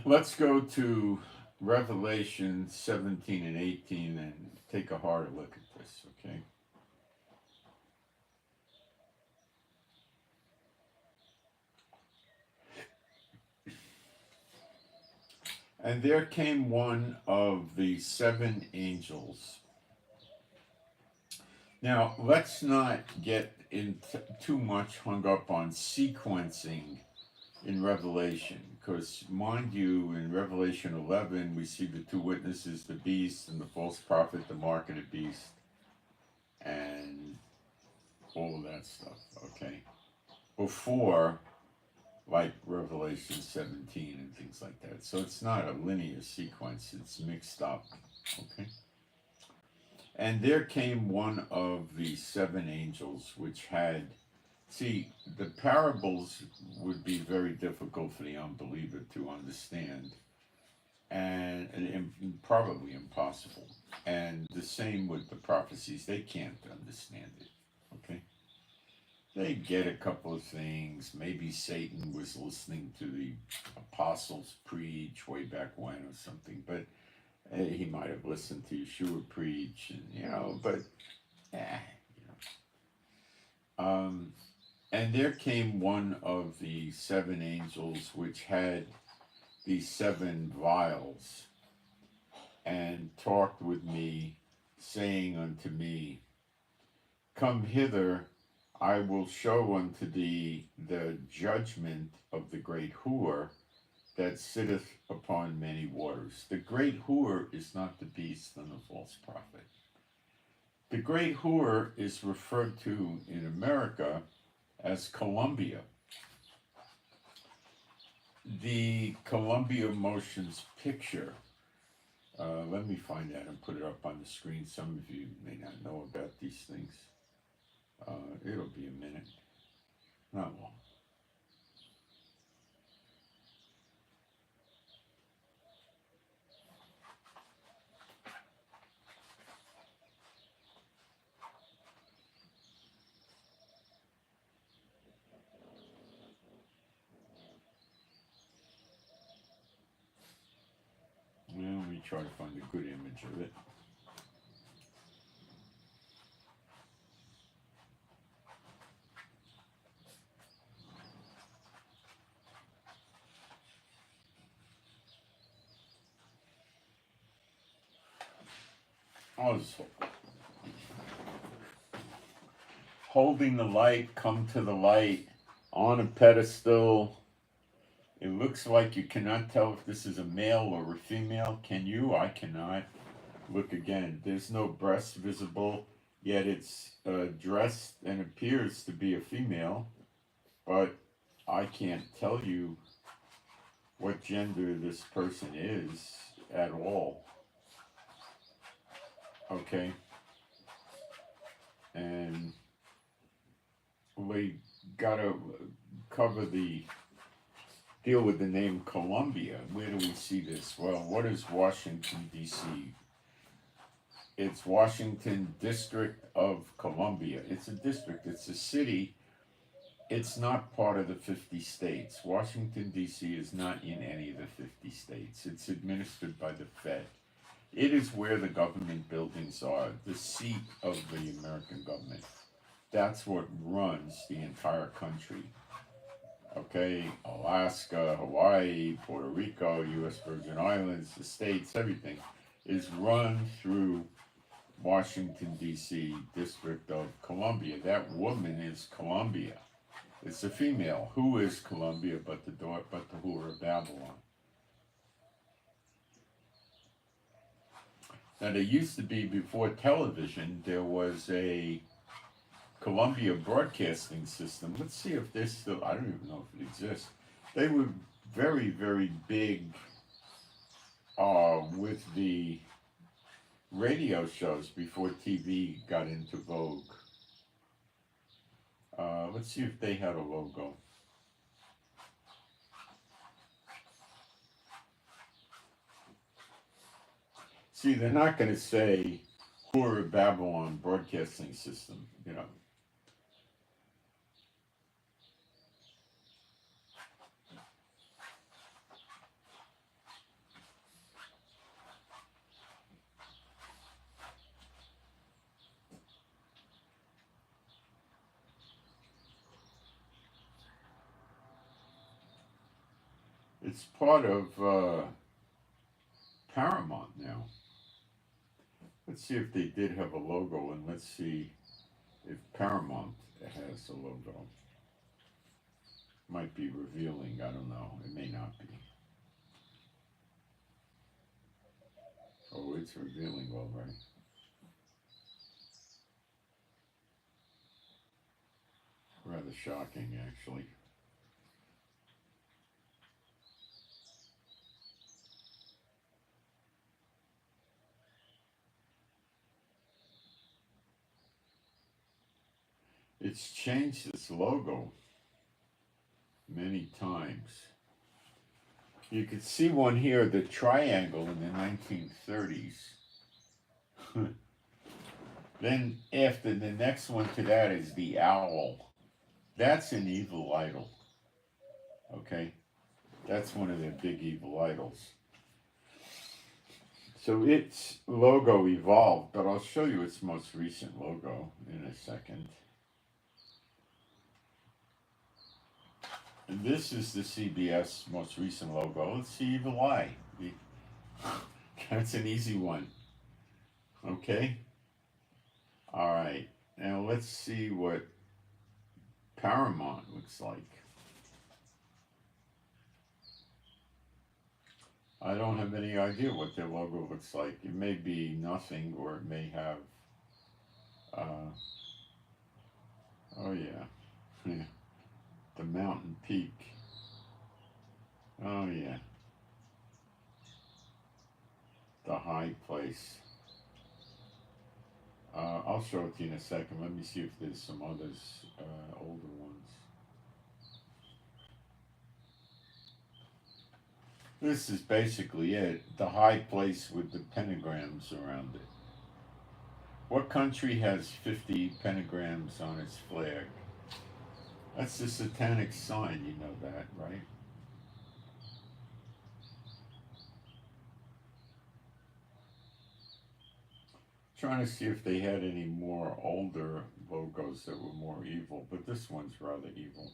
let's go to Revelation 17 and 18 and take a harder look at this, okay? And there came one of the seven angels. Now, let's not get too much hung up on sequencing in Revelation, because, mind you, in Revelation 11, we see the two witnesses, the beast and the false prophet, the mark of the beast, and all of that stuff, okay? Before, like Revelation 17 and things like that. So it's not a linear sequence, it's mixed up, okay? And there came one of the seven angels which had, see, the parables would be very difficult for the unbeliever to understand, and probably impossible. And the same with the prophecies, they can't understand it, okay? They get a couple of things. Maybe Satan was listening to the apostles preach way back when or something, but he might have listened to Yeshua preach, and but and there came one of the seven angels which had these seven vials, and talked with me, saying unto me, Come hither, I will show unto thee the judgment of the great whore that sitteth upon many waters. The great whore is not the beast and the false prophet. The great whore is referred to in America as Columbia. The Columbia Motions picture, let me find that and put it up on the screen. Some of you may not know about these things. It'll be a minute, not long. Well, let me try to find a good image of it. I'll just holding the light, come to the light, on a pedestal. It looks like you cannot tell if this is a male or a female. Can you? I cannot. Look again. There's no breast visible, yet it's dressed and appears to be a female, but I can't tell you what gender this person is at all. Okay? And we gotta cover the deal with the name Columbia. Where do we see this? Well, what is Washington, D.C.? It's Washington District of Columbia. It's a district, it's a city. It's not part of the 50 states. Washington, D.C. is not in any of the 50 states. It's administered by the Fed. It is where the government buildings are, the seat of the American government. That's what runs the entire country. Okay, Alaska, Hawaii, Puerto Rico, U.S. Virgin Islands, the states, everything is run through Washington, D.C., District of Columbia. That woman is Columbia. It's a female. Who is Columbia but the whore of Babylon? Now, there used to be, before television, there was a Columbia Broadcasting System. Let's see if there's still, I don't even know if it exists. They were very, very big with the radio shows before TV got into vogue. Let's see if they had a logo. See, they're not going to say Whore of Babylon Broadcasting System, you know. It's part of Paramount now. Let's see if they did have a logo, and let's see if Paramount has a logo. Might be revealing, I don't know. It may not be. Oh, it's revealing already. Rather shocking, actually. It's changed its logo many times. You could see one here, the triangle in the 1930s. Then after the next one to that is the owl. That's an evil idol. Okay? That's one of their big evil idols. So its logo evolved, but I'll show you its most recent logo in a second. And this is the CBS most recent logo. It's the evil eye. That's an easy one. Okay? All right. Now let's see what Paramount looks like. I don't have any idea what their logo looks like. It may be nothing, or it may have, oh yeah, the mountain peak. Oh yeah, the high place. I'll show it to you in a second. Let me see if there's some others, older ones. This is basically it, the high place with the pentagrams around it. What country has 50 pentagrams on its flag? That's the satanic sign, you know that, right? Trying to see if they had any more older logos that were more evil, but this one's rather evil.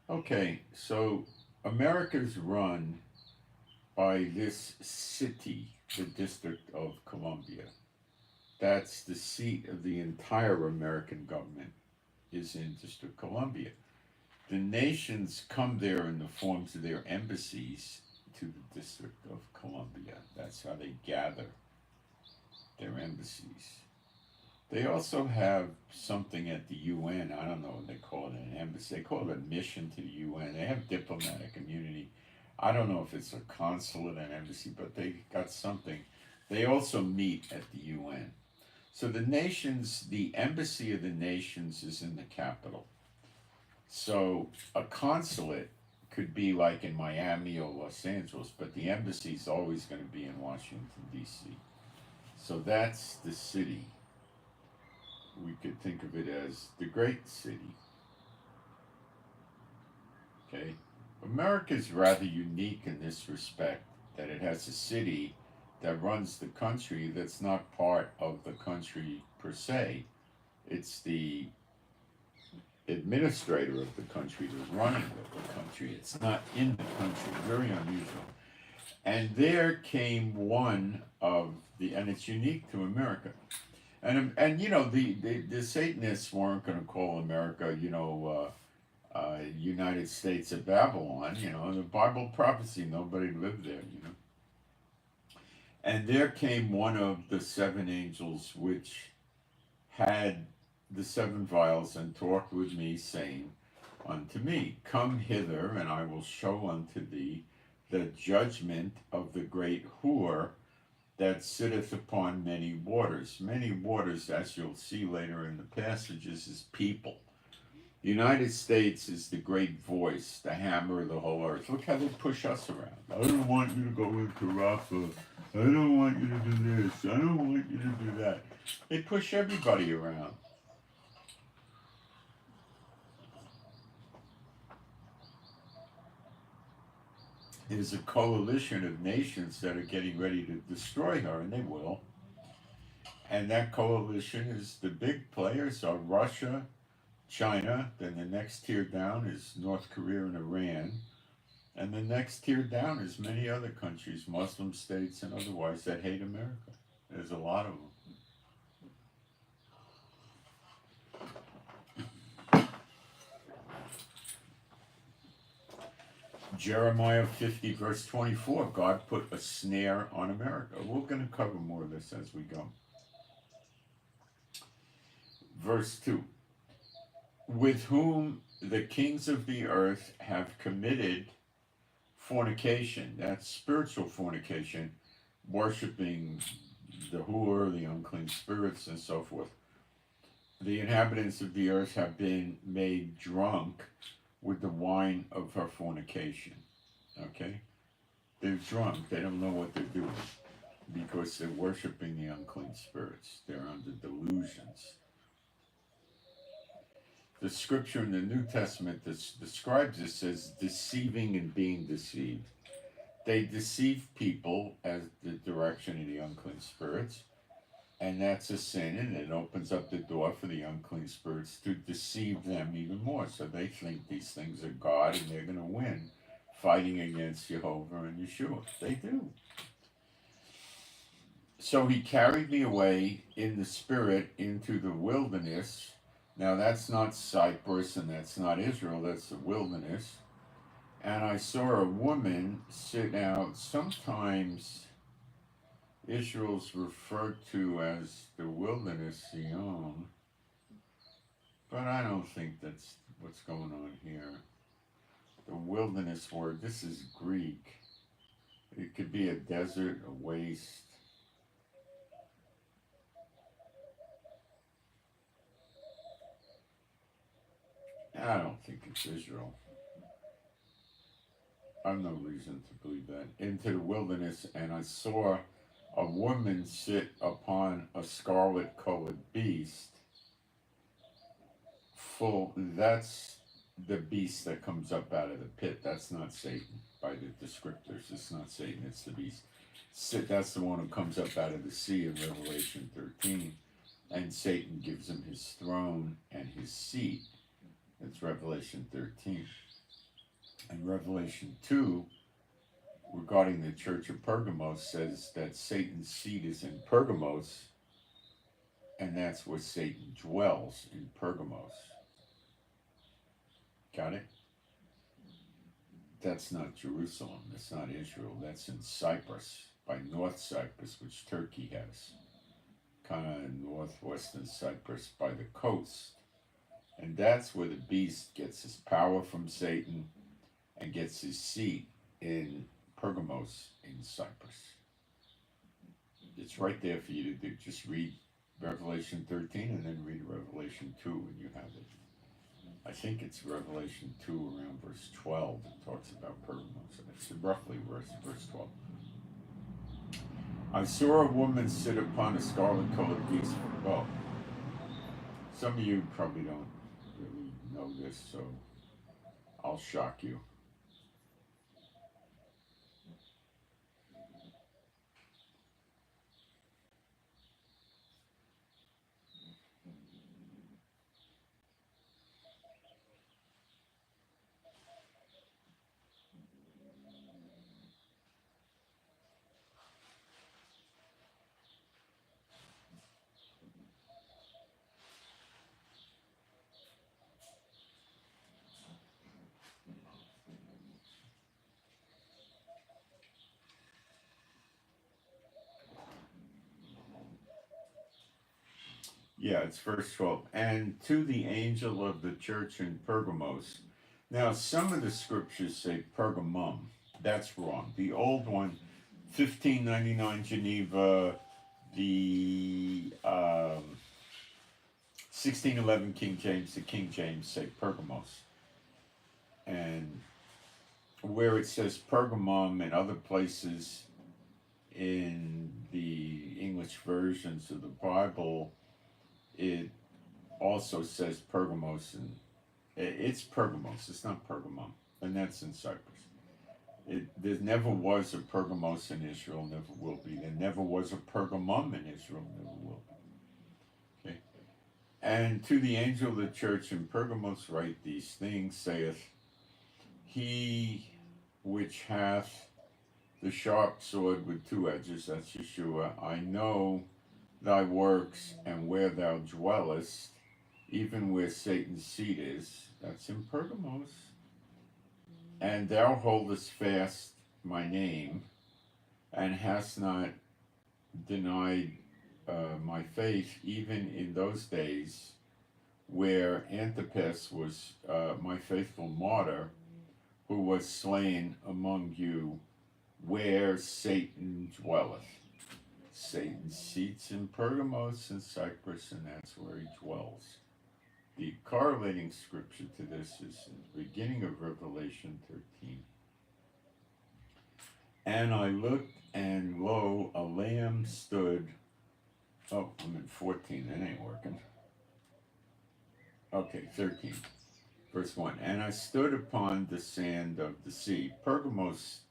Okay, so America's run by this city, the District of Columbia. That's the seat of the entire American government, is in District of Columbia. The nations come there in the forms of their embassies to the District of Columbia. That's how they gather their embassies. They also have something at the UN. I don't know what they call it, an embassy. They call it a mission to the UN. They have diplomatic immunity. I don't know if it's a consulate, an embassy, but they got something. They also meet at the UN. So the nations, the embassy of the nations is in the capital. So a consulate could be like in Miami or Los Angeles, but the embassy is always going to be in Washington, D.C. So that's the city. We could think of it as the great city. Okay? America is rather unique in this respect that it has a city that runs the country that's not part of the country per se. It's the administrator of the country, the running of the country. It's not in the country. Very unusual. And there came one of the, and it's unique to America. And you know, the Satanists weren't going to call America, United States of Babylon. You know, the Bible prophecy, nobody lived there. You know, and there came one of the seven angels which had the seven vials and talked with me, saying unto me, Come hither, and I will show unto thee the judgment of the great whore that sitteth upon many waters. Many waters, as you'll see later in the passages, is people. The United States is the great voice, the hammer of the whole earth. Look how they push us around. I don't want you to go into Rafa. I don't want you to do this. I don't want you to do that. They push everybody around. There's a coalition of nations that are getting ready to destroy her, and they will. And that coalition is the big players are Russia, China, then the next tier down is North Korea and Iran, and the next tier down is many other countries, Muslim states and otherwise, that hate America. There's a lot of them. Jeremiah 50 verse 24, God put a snare on America. We're going to cover more of this as we go. Verse 2, with whom the kings of the earth have committed fornication. That's spiritual fornication, worshiping the whore, the unclean spirits, and so forth. The inhabitants of the earth have been made drunk with the wine of her fornication. Okay? They're drunk. They don't know what they're doing because they're worshiping the unclean spirits. They're under delusions. The scripture in the New Testament that describes this as deceiving and being deceived. They deceive people as the direction of the unclean spirits, and that's a sin, and it opens up the door for the unclean spirits to deceive them even more. So they think these things are God and they're going to win fighting against Jehovah and Yeshua. They do. So he carried me away in the spirit into the wilderness. Now that's not Cyprus and that's not Israel, that's the wilderness. And I saw a woman sit out. Sometimes Israel's referred to as the wilderness, Zion, but I don't think that's what's going on here. The wilderness word, this is Greek. It could be a desert, a waste. I don't think it's Israel. I have no reason to believe that. Into the wilderness, and I saw a woman sit upon a scarlet colored beast. That's the beast that comes up out of the pit. That's not Satan by the descriptors. It's not Satan, it's the beast. That's the one who comes up out of the sea in Revelation 13. And Satan gives him his throne and his seat. It's Revelation 13. And Revelation 2, regarding the church of Pergamos, says that Satan's seat is in Pergamos, and that's where Satan dwells, in Pergamos. Got it? That's not Jerusalem. That's not Israel. That's in Cyprus, by North Cyprus, which Turkey has. Kind of northwestern Cyprus by the coast. And that's where the beast gets his power from Satan and gets his seat in Pergamos in Cyprus. It's right there for you to do. Just read Revelation 13 and then read Revelation 2 and you have it. I think it's Revelation 2 around verse 12. It talks about Pergamos. It's roughly verse 12. I saw a woman sit upon a scarlet colored beast. Well, some of you probably don't really know this, so I'll shock you. Yeah, it's verse 12. And to the angel of the church in Pergamos. Now, some of the scriptures say Pergamum. That's wrong. The old one, 1599 Geneva, the 1611 King James, the King James say Pergamos. And where it says Pergamum and other places in the English versions of the Bible, it also says Pergamos, and it's Pergamos, it's not Pergamum, and that's in Cyprus. There never was a Pergamos in Israel, never will be. There never was a Pergamum in Israel, never will be. Okay. And to the angel of the church in Pergamos write these things, saith, he which hath the sharp sword with two edges, that's Yeshua, I know thy works and where thou dwellest, even where Satan's seat is, that's in Pergamos. And thou holdest fast my name, and hast not denied my faith, even in those days where Antipas was my faithful martyr, who was slain among you, where Satan dwelleth. Satan seats in Pergamos and Cyprus, and that's where he dwells. The correlating scripture to this is in the beginning of Revelation 13. And I looked, and lo, a lamb stood. Oh, I'm in 14, that ain't working. Okay, 13, verse 1. And I stood upon the sand of the sea. Pergamos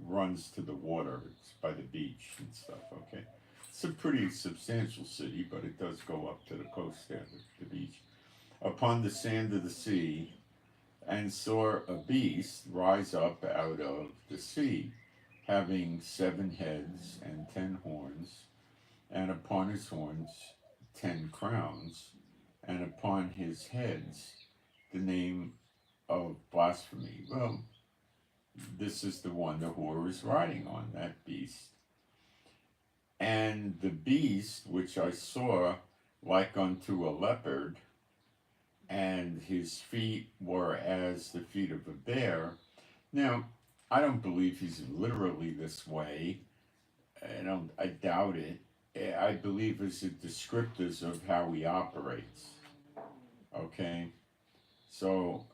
runs to the water, it's by the beach and stuff, okay? It's a pretty substantial city, but it does go up to the coast there, the beach. Upon the sand of the sea, and saw a beast rise up out of the sea, having 7 heads and 10 horns, and upon his horns 10 crowns, and upon his heads the name of blasphemy. Well, this is the one the whore is riding on, that beast. And the beast which I saw like unto a leopard, and his feet were as the feet of a bear. Now, I don't believe he's literally this way. I doubt it. I believe it's the descriptors of how he operates. Okay? So,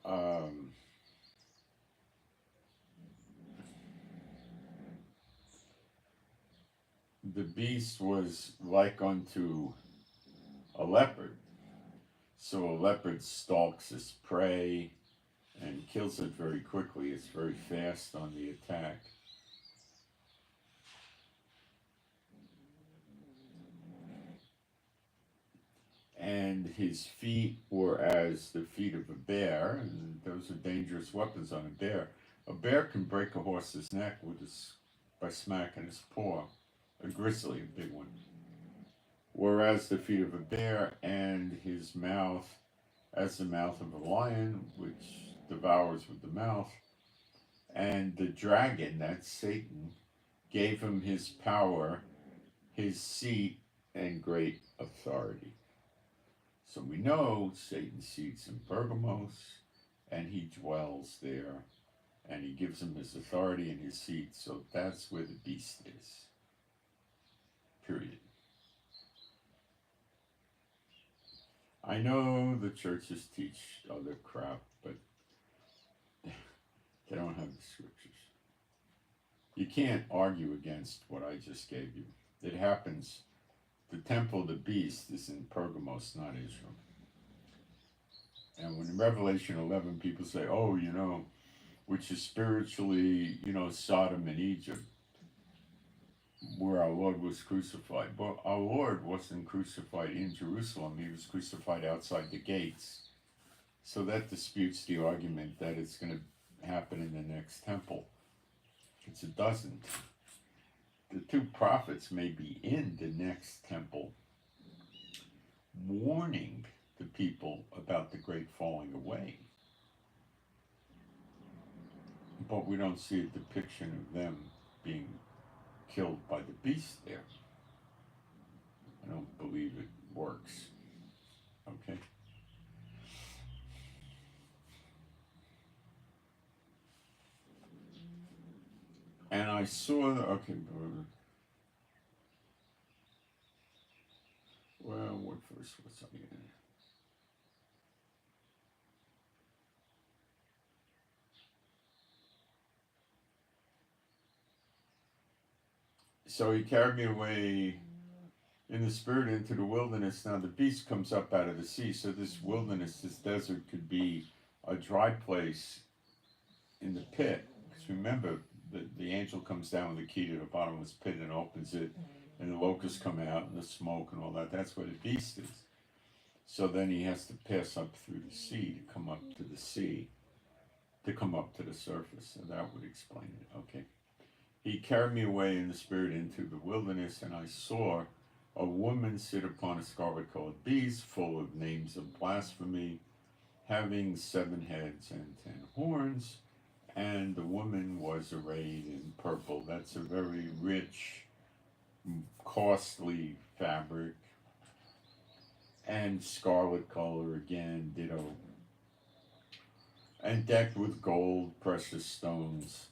the beast was like unto a leopard. So a leopard stalks its prey and kills it very quickly. It's very fast on the attack. And his feet were as the feet of a bear, and those are dangerous weapons on a bear. A bear can break a horse's neck by smacking his paw. A grizzly, a big one. Whereas the feet of a bear, and his mouth as the mouth of a lion, which devours with the mouth. And the dragon, that's Satan, gave him his power, his seat, and great authority. So we know Satan seats in Pergamos, and he dwells there, and he gives him his authority and his seat. So that's where the beast is. Period. I know the churches teach other crap, but they don't have the scriptures. You can't argue against what I just gave you. It happens. The temple of the beast is in Pergamos, not Israel. And when in Revelation 11 people say, oh, which is spiritually, Sodom and Egypt, where our Lord was crucified. But our Lord wasn't crucified in Jerusalem. He was crucified outside the gates. So that disputes the argument that it's going to happen in the next temple. It doesn't. The two prophets may be in the next temple, warning the people about the great falling away. But we don't see a depiction of them being killed by the beast there. I don't believe it works. Okay? And I saw well, what verse was I in? So he carried me away in the spirit into the wilderness. Now the beast comes up out of the sea. So this wilderness, this desert, could be a dry place in the pit. Because remember, the angel comes down with the key to the bottomless pit and opens it, and the locusts come out and the smoke and all that. That's where the beast is. So then he has to pass up through the sea to come up to the sea, to come up to the surface. So that would explain it. Okay. He carried me away in the spirit into the wilderness, and I saw a woman sit upon a scarlet-colored beast, full of names of blasphemy, having 7 heads and 10 horns. And the woman was arrayed in purple. That's a very rich, costly fabric. And scarlet color again, ditto. And decked with gold, precious stones,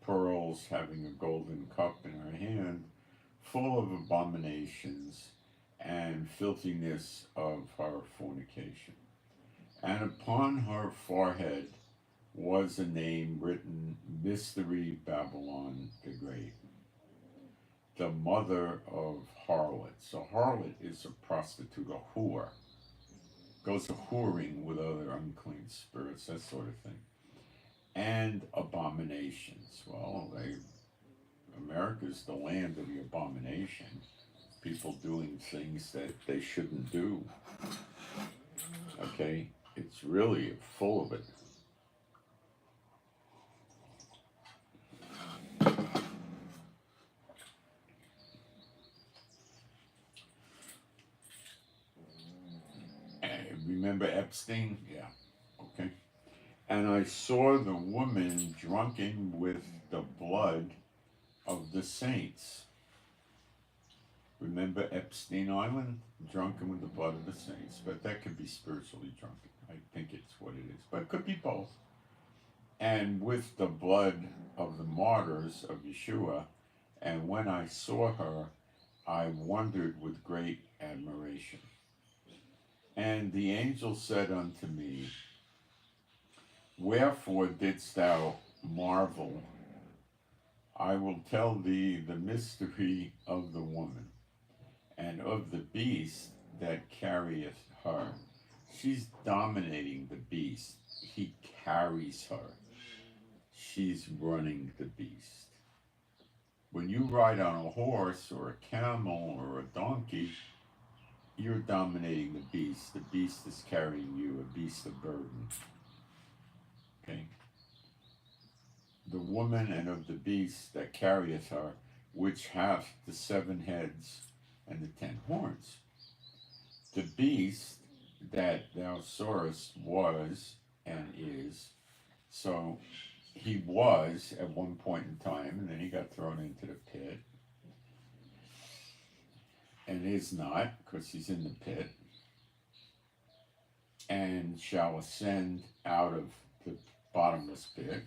pearls, having a golden cup in her hand, full of abominations and filthiness of her fornication. And upon her forehead was a name written, Mystery Babylon the Great, the mother of harlots. A harlot is a prostitute, a whore. Goes a whoring with other unclean spirits, that sort of thing. And abominations. Well, America's the land of the abomination. People doing things that they shouldn't do. Okay? It's really full of it. Remember Epstein? Yeah. Okay. And I saw the woman drunken with the blood of the saints. Remember Epstein Island? Drunken with the blood of the saints. But that could be spiritually drunken. I think it's what it is. But it could be both. And with the blood of the martyrs of Yeshua. And when I saw her, I wondered with great admiration. And the angel said unto me, Wherefore didst thou marvel? I will tell thee the mystery of the woman, and of the beast that carrieth her. She's dominating the beast. He carries her. She's running the beast. When you ride on a horse or a camel or a donkey, you're dominating the beast. The beast is carrying you, a beast of burden. Okay? The woman and of the beast that carrieth her, which hath the 7 heads and the 10 horns. The beast that thou sawest was and is. So he was at one point in time, and then he got thrown into the pit. And is not, because he's in the pit, and shall ascend out of the bottomless pit.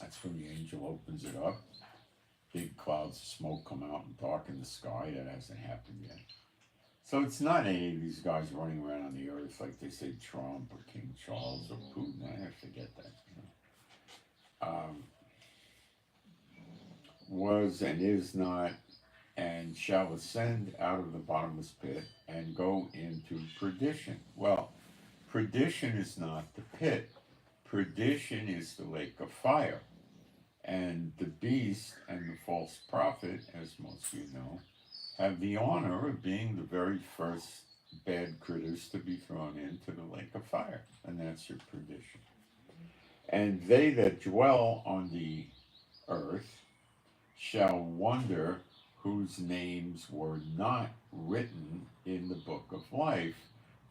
That's when the angel opens it up. Big clouds of smoke come out and darken the sky. That hasn't happened yet. So it's not any of these guys running around on the earth like they say Trump or King Charles or Putin. I forget that. Was and is not and shall ascend out of the bottomless pit and go into perdition. Well, perdition is not the pit. Perdition is the lake of fire. And the beast and the false prophet, as most of you know, have the honor of being the very first bad critters to be thrown into the lake of fire. And that's your perdition. And they that dwell on the earth shall wonder whose names were not written in the book of life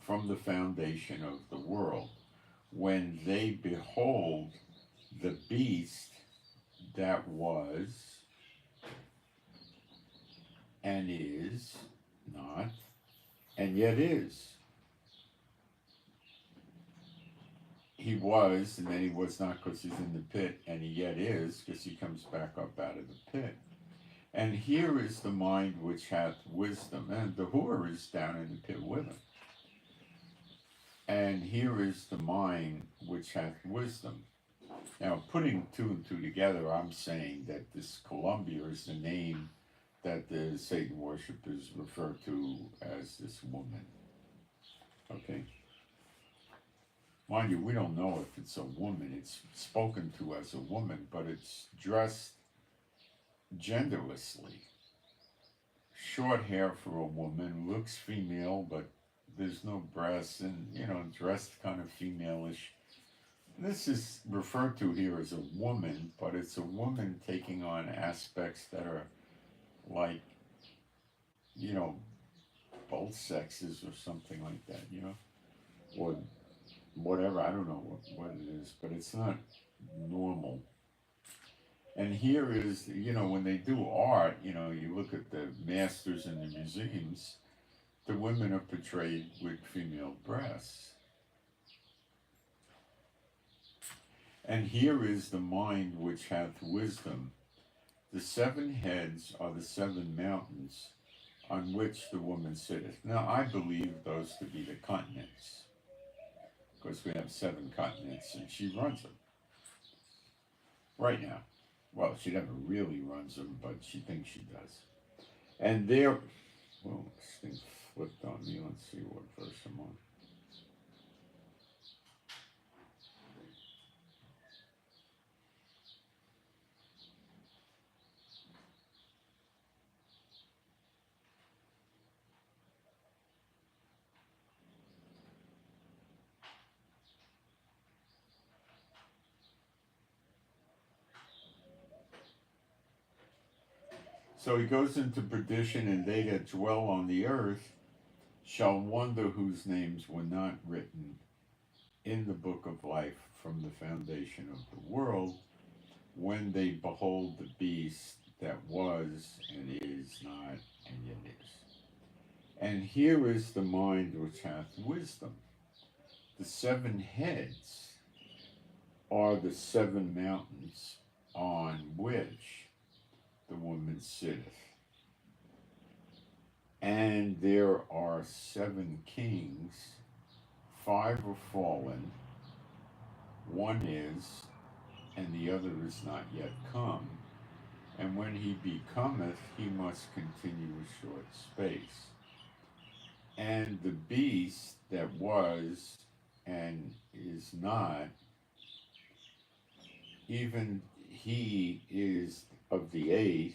from the foundation of the world, when they behold the beast that was and is not and yet is. He was, and then he was not because he's in the pit, and he yet is because he comes back up out of the pit. And here is the mind which hath wisdom, and the whore is down in the pit with him. And here is the mind which hath wisdom. Now, putting two and two together, I'm saying that this Columbia is the name that the Satan worshippers refer to as this woman. Okay? Mind you, we don't know if it's a woman. It's spoken to as a woman, but it's dressed genderlessly. Short hair for a woman, looks female, but there's no breasts, and, dressed kind of female-ish. This is referred to here as a woman, but it's a woman taking on aspects that are like, both sexes or something like that, or whatever. I don't know what it is, but it's not normal. And here is, when they do art, you look at the masters in the museums, the women are portrayed with female breasts. And here is the mind which hath wisdom. The 7 heads are the 7 mountains on which the woman sitteth. Now, I believe those to be the continents, because we have 7 continents, and she runs them right now. Well, she never really runs them, but she thinks she does. And there, well, this thing flipped on me. Let's see what verse I'm on. So he goes into perdition, and they that dwell on the earth shall wonder whose names were not written in the book of life from the foundation of the world, when they behold the beast that was and is not and yet is. And here is the mind which hath wisdom. The 7 heads are the 7 mountains on which the woman sitteth. And there are 7 kings, 5 are fallen, 1 is, and the other is not yet come. And when he becometh, he must continue a short space. And the beast that was and is not, even he is of the 8th,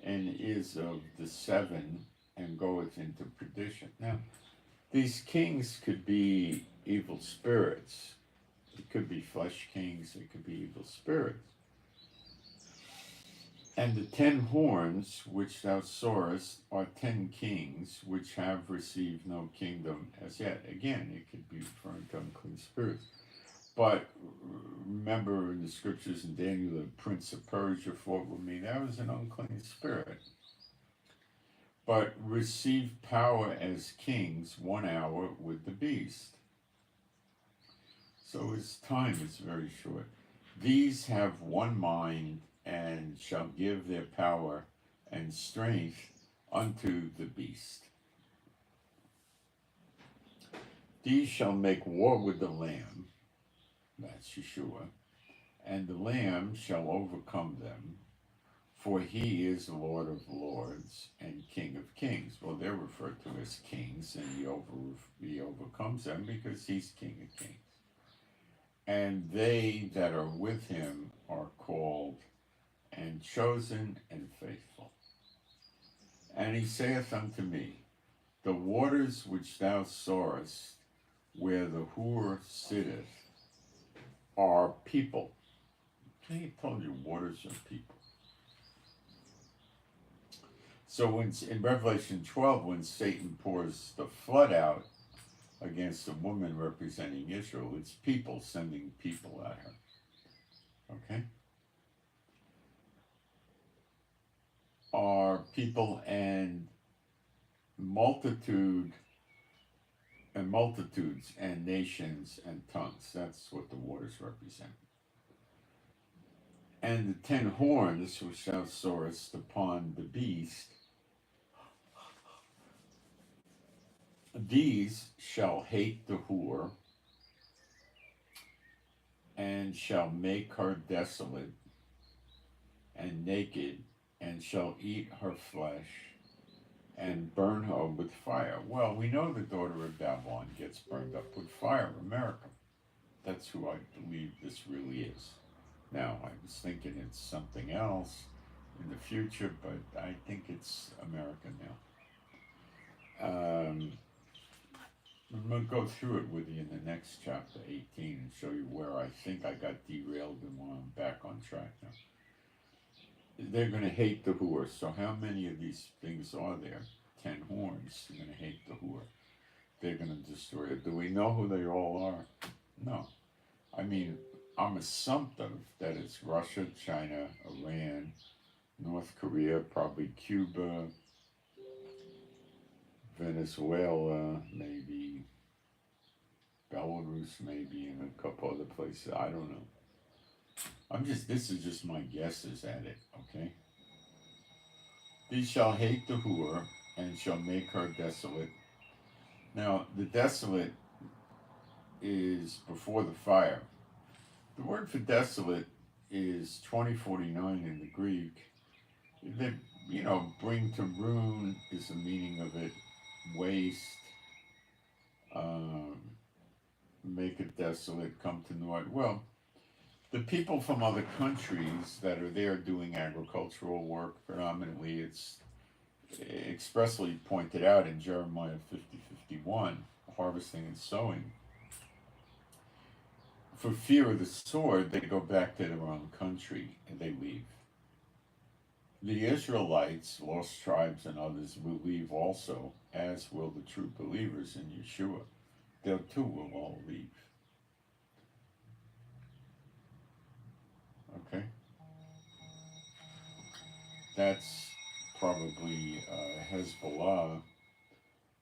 and is of the 7, and goeth into perdition. Now, these kings could be evil spirits. It could be flesh kings, it could be evil spirits. And the 10 horns which thou sawest are 10 kings which have received no kingdom as yet. Again, it could be referring to unclean spirits. But remember in the scriptures in Daniel, the prince of Persia fought with me. That was an unclean spirit. But received power as kings 1 hour with the beast. So his time is very short. These have one mind, and shall give their power and strength unto the beast. These shall make war with the Lamb, that's Yeshua, and the Lamb shall overcome them, for he is the Lord of lords and King of kings. Well, they're referred to as kings, and he overcomes them because he's King of kings. And they that are with him are called and chosen and faithful. And he saith unto me, the waters which thou sawest, where the whore sitteth, are people. He told you waters are people. So when in Revelation 12, when Satan pours the flood out against a woman representing Israel, it's people sending people at her. Okay? Are people and multitudes and nations and tongues. That's what the waters represent. And the 10 horns which thou sawest upon the beast, these shall hate the whore, and shall make her desolate and naked, and shall eat her flesh, and burn her with fire. Well, we know the daughter of Babylon gets burned up with fire, America. That's who I believe this really is. Now, I was thinking it's something else in the future, but I think it's America now. I'm going to go through it with you in the next chapter 18 and show you where I think I got derailed and why I'm back on track now. They're going to hate the whore. So how many of these things are there? 10 horns. They're going to hate the whore. They're going to destroy it. Do we know who they all are? No. I mean, I'm assumptive that it's Russia, China, Iran, North Korea, probably Cuba, Venezuela, maybe Belarus, maybe, and a couple other places. I don't know. This is just my guesses at it, okay? These shall hate the whore, and shall make her desolate. Now, the desolate is before the fire. The word for desolate is 2049 in the Greek. That, bring to ruin is the meaning of it. Waste, make it desolate, come to naught. Well, the people from other countries that are there doing agricultural work, predominantly, it's expressly pointed out in Jeremiah 50:51, harvesting and sowing. For fear of the sword, they go back to their own country and they leave. The Israelites, lost tribes, and others will leave also, as will the true believers in Yeshua. They too will all leave. Okay? That's probably Hezbollah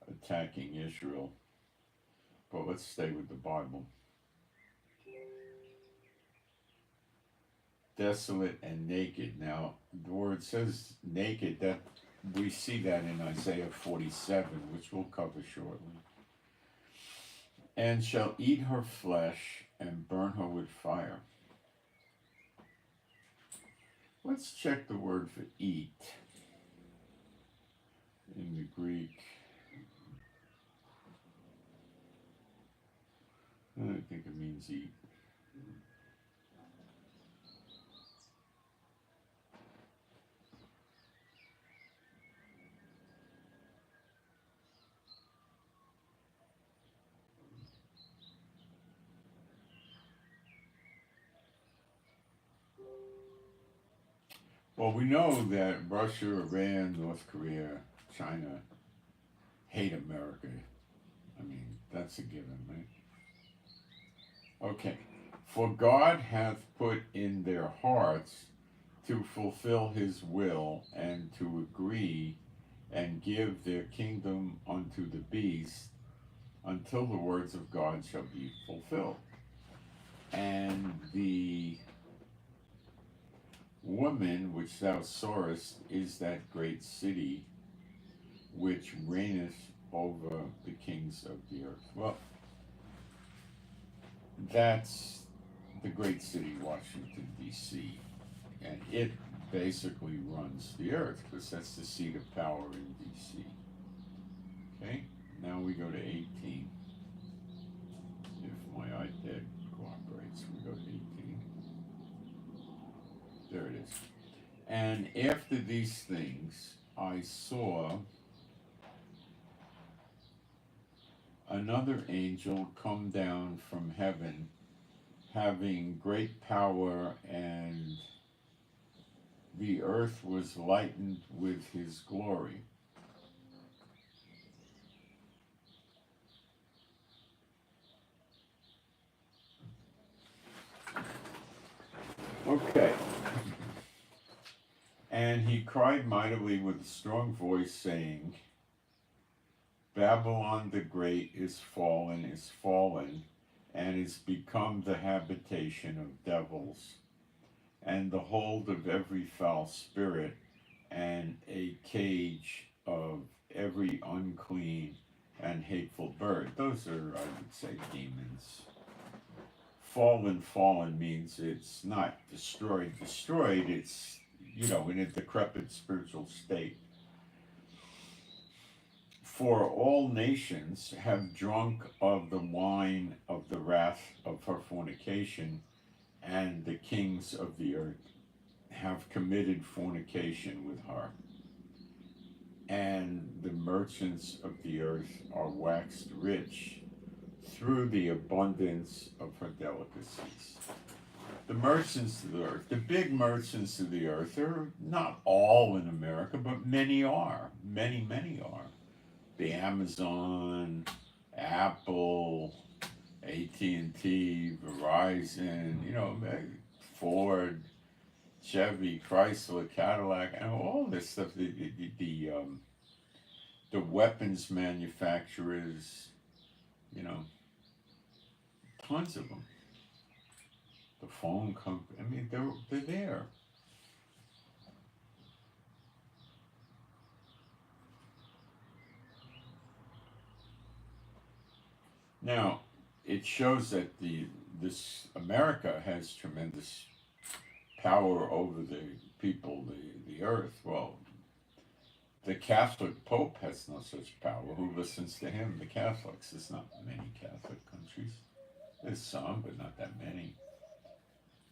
attacking Israel. But let's stay with the Bible. Desolate and naked. Now, the word says naked. That we see that in Isaiah 47, which we'll cover shortly. And shall eat her flesh and burn her with fire. Let's check the word for eat in the Greek. I don't think it means eat. Well, we know that Russia, Iran, North Korea, China hate America. I mean, that's a given, right? Okay. For God hath put in their hearts to fulfill his will and to agree and give their kingdom unto the beast until the words of God shall be fulfilled. And the woman which thou sawest is that great city which reigneth over the kings of the earth. Well, that's the great city, Washington, D.C., and it basically runs the earth because that's the seat of power in D.C. Okay, now we go to 18. If my iPad cooperates, we go to 18. There it is. And after these things, I saw another angel come down from heaven, having great power, and the earth was lightened with his glory. Okay. And he cried mightily with a strong voice, saying, Babylon the Great is fallen, and is become the habitation of devils, and the hold of every foul spirit, and a cage of every unclean and hateful bird. Those are, I would say, demons. Fallen means it's not destroyed, it's, in a decrepit spiritual state. For all nations have drunk of the wine of the wrath of her fornication, and the kings of the earth have committed fornication with her. And the merchants of the earth are waxed rich through the abundance of her delicacies. The merchants of the earth, the big merchants of the earth, are not all in America, but many are. Many are. The Amazon, Apple, AT&T, Verizon, Ford, Chevy, Chrysler, Cadillac, and all this stuff. The weapons manufacturers, tons of them. The phone company, they're there. Now, it shows that this America has tremendous power over the people, the earth. Well, the Catholic Pope has no such power. Who listens to him? The Catholics. There's not many Catholic countries. There's some, but not that many.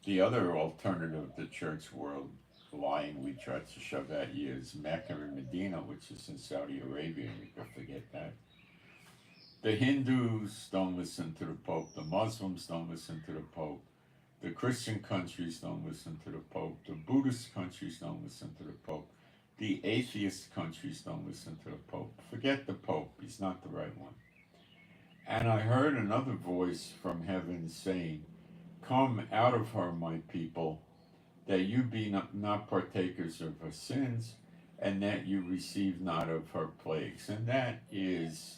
The other alternative to church world line we tried to shove at you is Mecca and Medina, which is in Saudi Arabia. You can forget that. The Hindus don't listen to the Pope. The Muslims don't listen to the Pope. The Christian countries don't listen to the Pope. The Buddhist countries don't listen to the Pope. The atheist countries don't listen to the Pope. Forget the Pope. He's not the right one. And I heard another voice from heaven saying, Come out of her, my people, that you be not partakers of her sins, and that you receive not of her plagues. And that is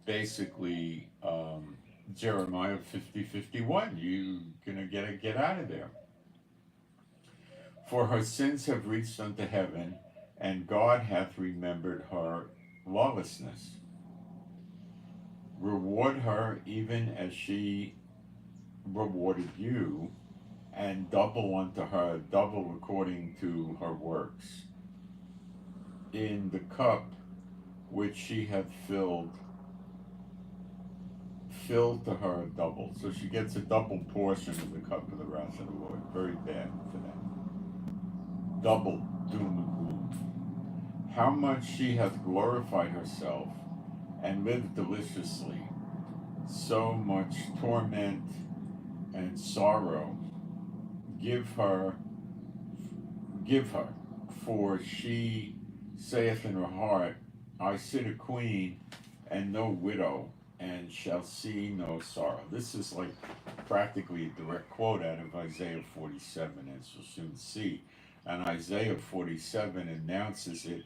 basically Jeremiah 50:51. You're gonna get out of there. For her sins have reached unto heaven, and God hath remembered her lawlessness. Reward her even as she rewarded you, and double unto her, double according to her works. In the cup which she hath filled to her double. So she gets a double portion of the cup of the wrath of the Lord. Very bad for them. Double doom and gloom. How much she hath glorified herself and lived deliciously, so much torment and sorrow give her, for she saith in her heart, I sit a queen and no widow, and shall see no sorrow. This is like practically a direct quote out of Isaiah 47, as you'll soon see. And Isaiah 47 announces it,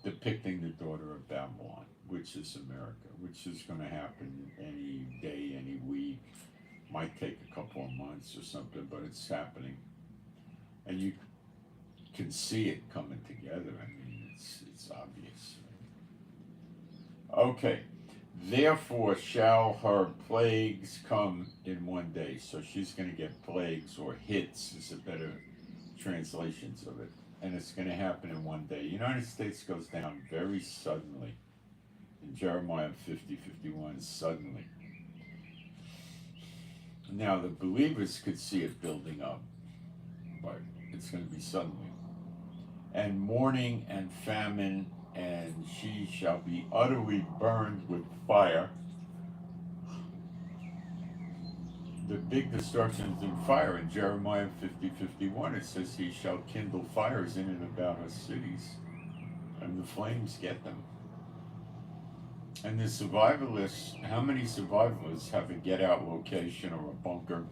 depicting the daughter of Babylon, which is America, which is going to happen any day, any week. Might take a couple of months or something, but it's happening. And you can see it coming together. I mean, it's obvious. Okay. Therefore shall her plagues come in one day. So she's going to get plagues, or hits is a better translations of it. And it's going to happen in one day. The United States goes down very suddenly. In Jeremiah 50:51, suddenly. Now the believers could see it building up, but it's going to be suddenly. And mourning and famine, and she shall be utterly burned with fire. The big destruction is in fire. In Jeremiah 50:51, it says he shall kindle fires in and about her cities, and the flames get them. And the survivalists, how many survivalists have a get out location or a bunker,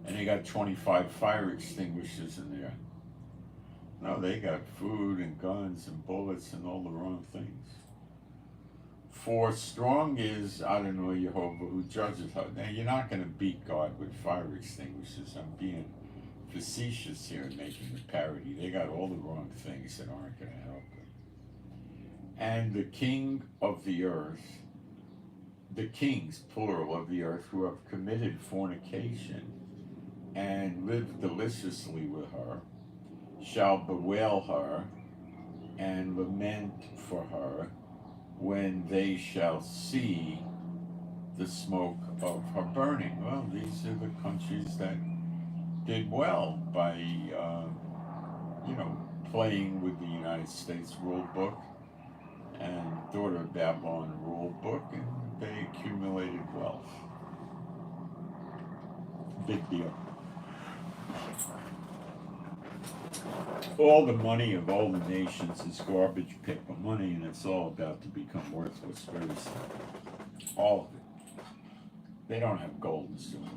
and they got 25 fire extinguishers in there? No, they got food and guns and bullets and all the wrong things. For strong is Adonai Jehovah who judges her. Now, you're not going to beat God with fire extinguishers. I'm being facetious here and making a parody. They got all the wrong things that aren't going to help them. And the king of the earth, the kings, plural, of the earth, who have committed fornication and lived deliciously with her, shall bewail her and lament for her when they shall see the smoke of her burning. Well, these are the countries that did well by, playing with the United States rule book and daughter of Babylon rule book, and they accumulated wealth. Big deal. All the money of all the nations is garbage paper money, and it's all about to become worthless very soon. All of it. They don't have gold and silver.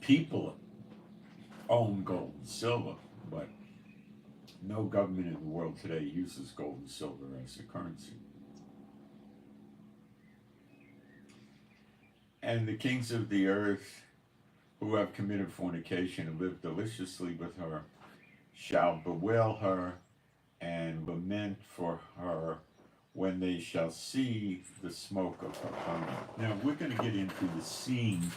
People own gold and silver, but no government in the world today uses gold and silver as a currency. And the kings of the earth who have committed fornication and lived deliciously with her shall bewail her and lament for her when they shall see the smoke of her burning. Now we're going to get into the scene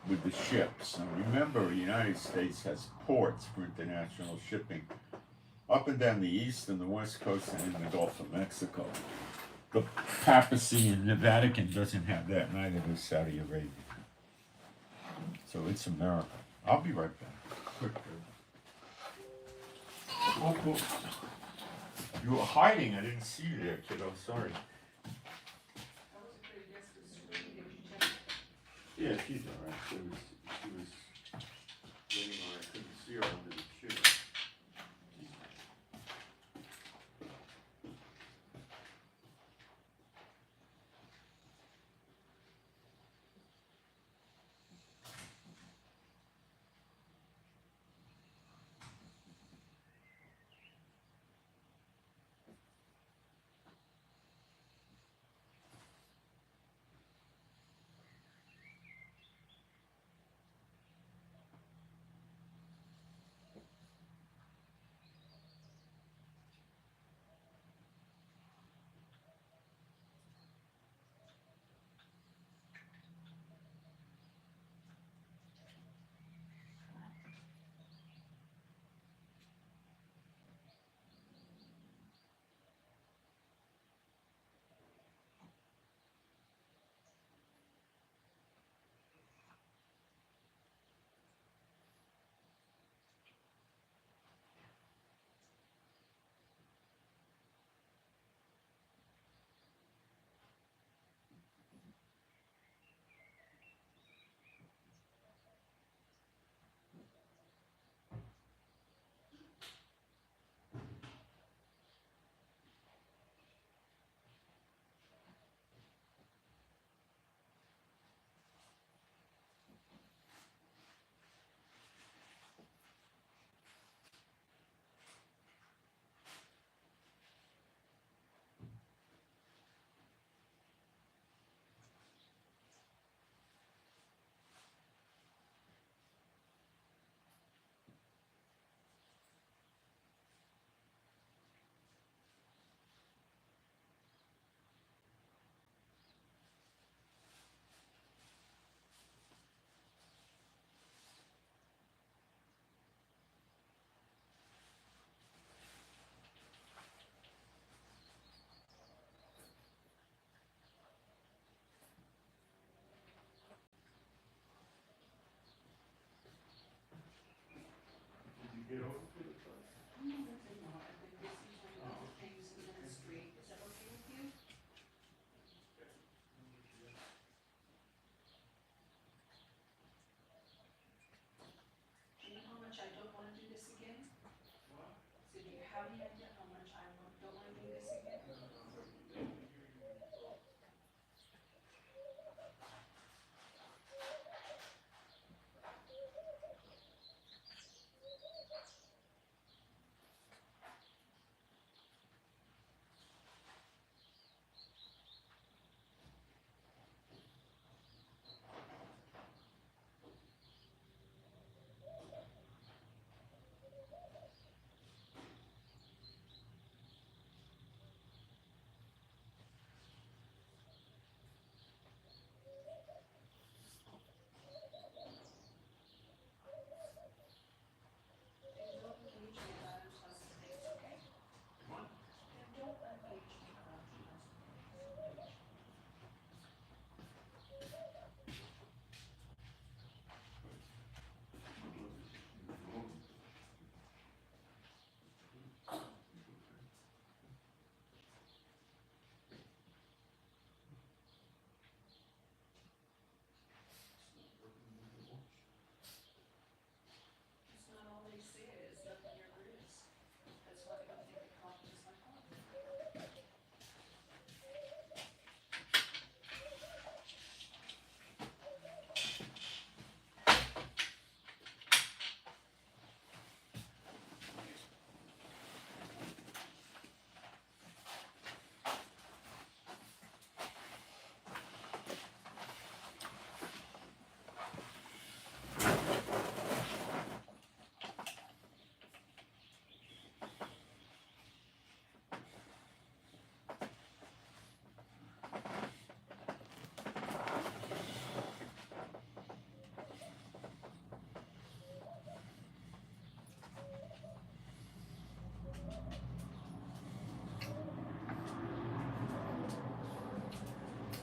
with the ships. Now remember, the United States has ports for international shipping up and down the east and the west coast and in the Gulf of Mexico. The papacy and the Vatican doesn't have that, neither does Saudi Arabia. So it's America. I'll be right back. Quick. Oh, cool. You were hiding. I didn't see you there, kiddo. Sorry. Yeah, she's all right. She was waiting on her. I couldn't see her under the chair.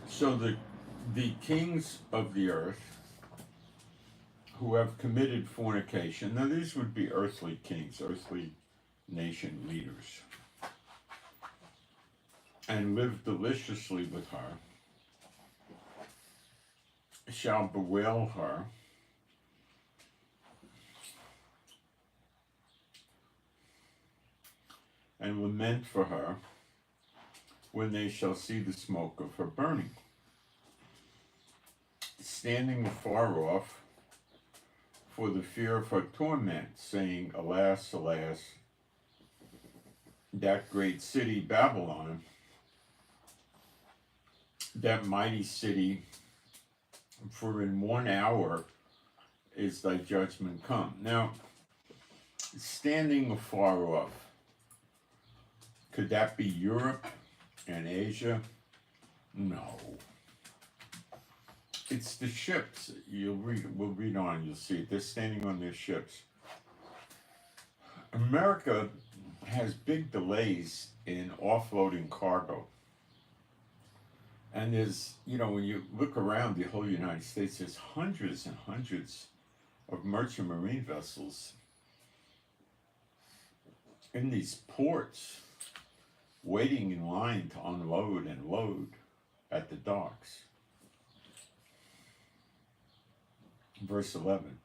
So the kings of the earth who have committed fornication, now these would be earthly kings, earthly nation leaders, and live deliciously with her, shall bewail her, and lament for her when they shall see the smoke of her burning, standing afar off for the fear of her torment, saying, Alas, alas, that great city Babylon, that mighty city, for in 1 hour is thy judgment come. Now, standing afar off, could that be Europe and Asia? No. It's the ships. We'll read on, you'll see it. They're standing on their ships. America has big delays in offloading cargo. And there's, when you look around the whole United States, there's hundreds and hundreds of merchant marine vessels in these ports waiting in line to unload and load at the docks. Verse 11,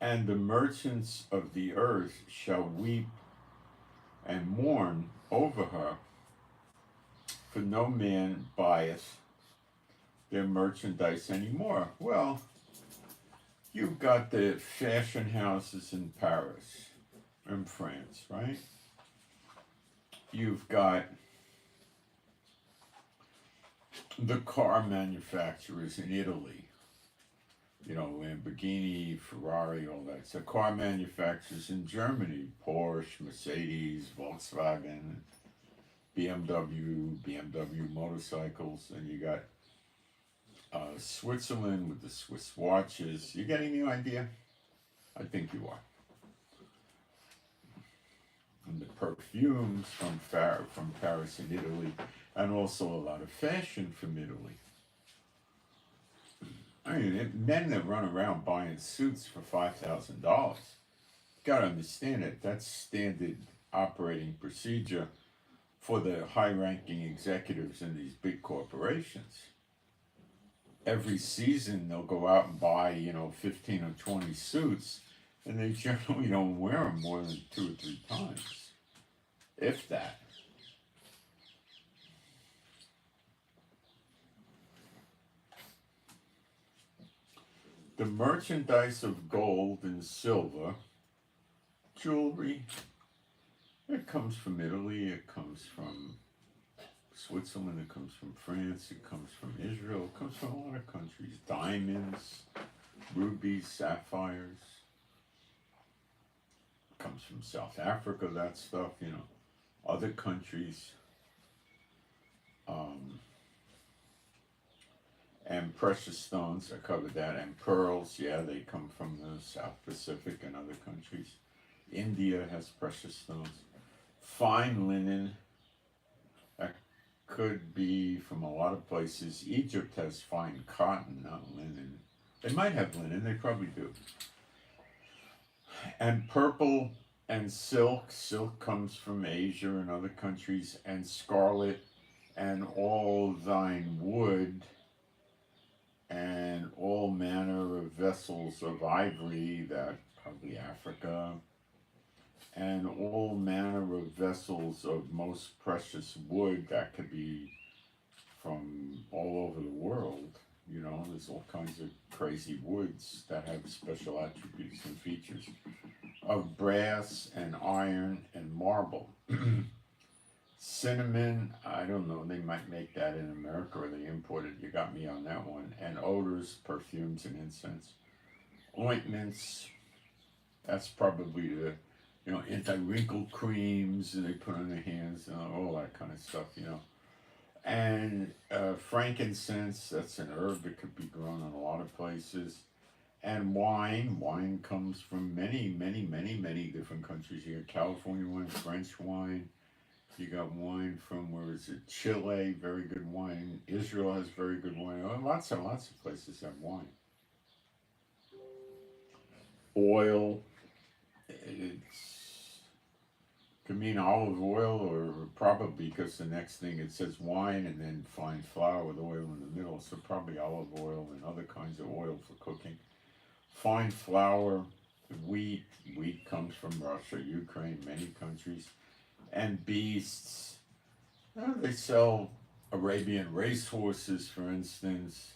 and the merchants of the earth shall weep and mourn over her, for no man buyeth their merchandise anymore. Well, you've got the fashion houses in Paris, in France, right? You've got the car manufacturers in Italy, Lamborghini, Ferrari, all that. So car manufacturers in Germany, Porsche, Mercedes, Volkswagen, BMW motorcycles, and you got Switzerland with the Swiss watches. You getting the idea? I think you are. And the perfumes from Paris and Italy, and also a lot of fashion from Italy. I mean, men that run around buying suits for $5,000. Gotta understand it. That's standard operating procedure for the high-ranking executives in these big corporations. Every season they'll go out and buy, 15 or 20 suits, and they generally don't wear them more than 2 or 3 times, if that. The merchandise of gold and silver, jewelry, it comes from Italy, it comes from Switzerland, it comes from France, it comes from Israel, it comes from a lot of countries. Diamonds, rubies, sapphires. It comes from South Africa, that stuff, other countries. And precious stones, I covered that, and pearls, yeah, they come from the South Pacific and other countries. India has precious stones. Fine linen, that could be from a lot of places. Egypt has fine cotton, not linen. They might have linen, they probably do. And purple and silk, silk comes from Asia and other countries, and scarlet, and all thine wood, and all manner of vessels of ivory, that probably Africa, and all manner of vessels of most precious wood, that could be from all over the world. There's all kinds of crazy woods that have special attributes and features, of brass and iron and marble. Cinnamon, I don't know, they might make that in America or they import it, you got me on that one. And odors, perfumes, and incense. Ointments, that's probably the, anti-wrinkle creams and they put on their hands and all that kind of stuff, And frankincense, that's an herb that could be grown in a lot of places. And wine comes from many, many, many, many different countries. You got California wine, French wine. You got wine from, where is it? Chile, very good wine. Israel has very good wine. Lots of places have wine. Oil, it's could mean olive oil, or probably, because the next thing it says wine and then fine flour with oil in the middle, so probably olive oil and other kinds of oil for cooking. Fine flour, wheat comes from Russia, Ukraine, many countries. And beasts, they sell Arabian racehorses, for instance,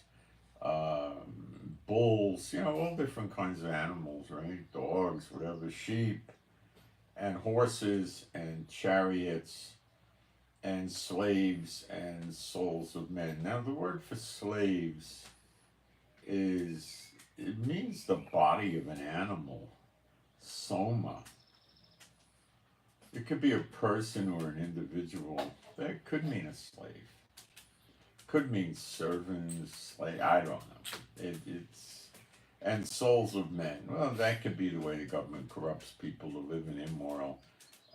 bulls, all different kinds of animals, right? Dogs, whatever, sheep, and horses, and chariots, and slaves, and souls of men. Now, the word for slaves it means the body of an animal, soma. It could be a person or an individual. That could mean a slave. Could mean servant, slave. I don't know. It's and souls of men. Well, that could be the way the government corrupts people to live an immoral,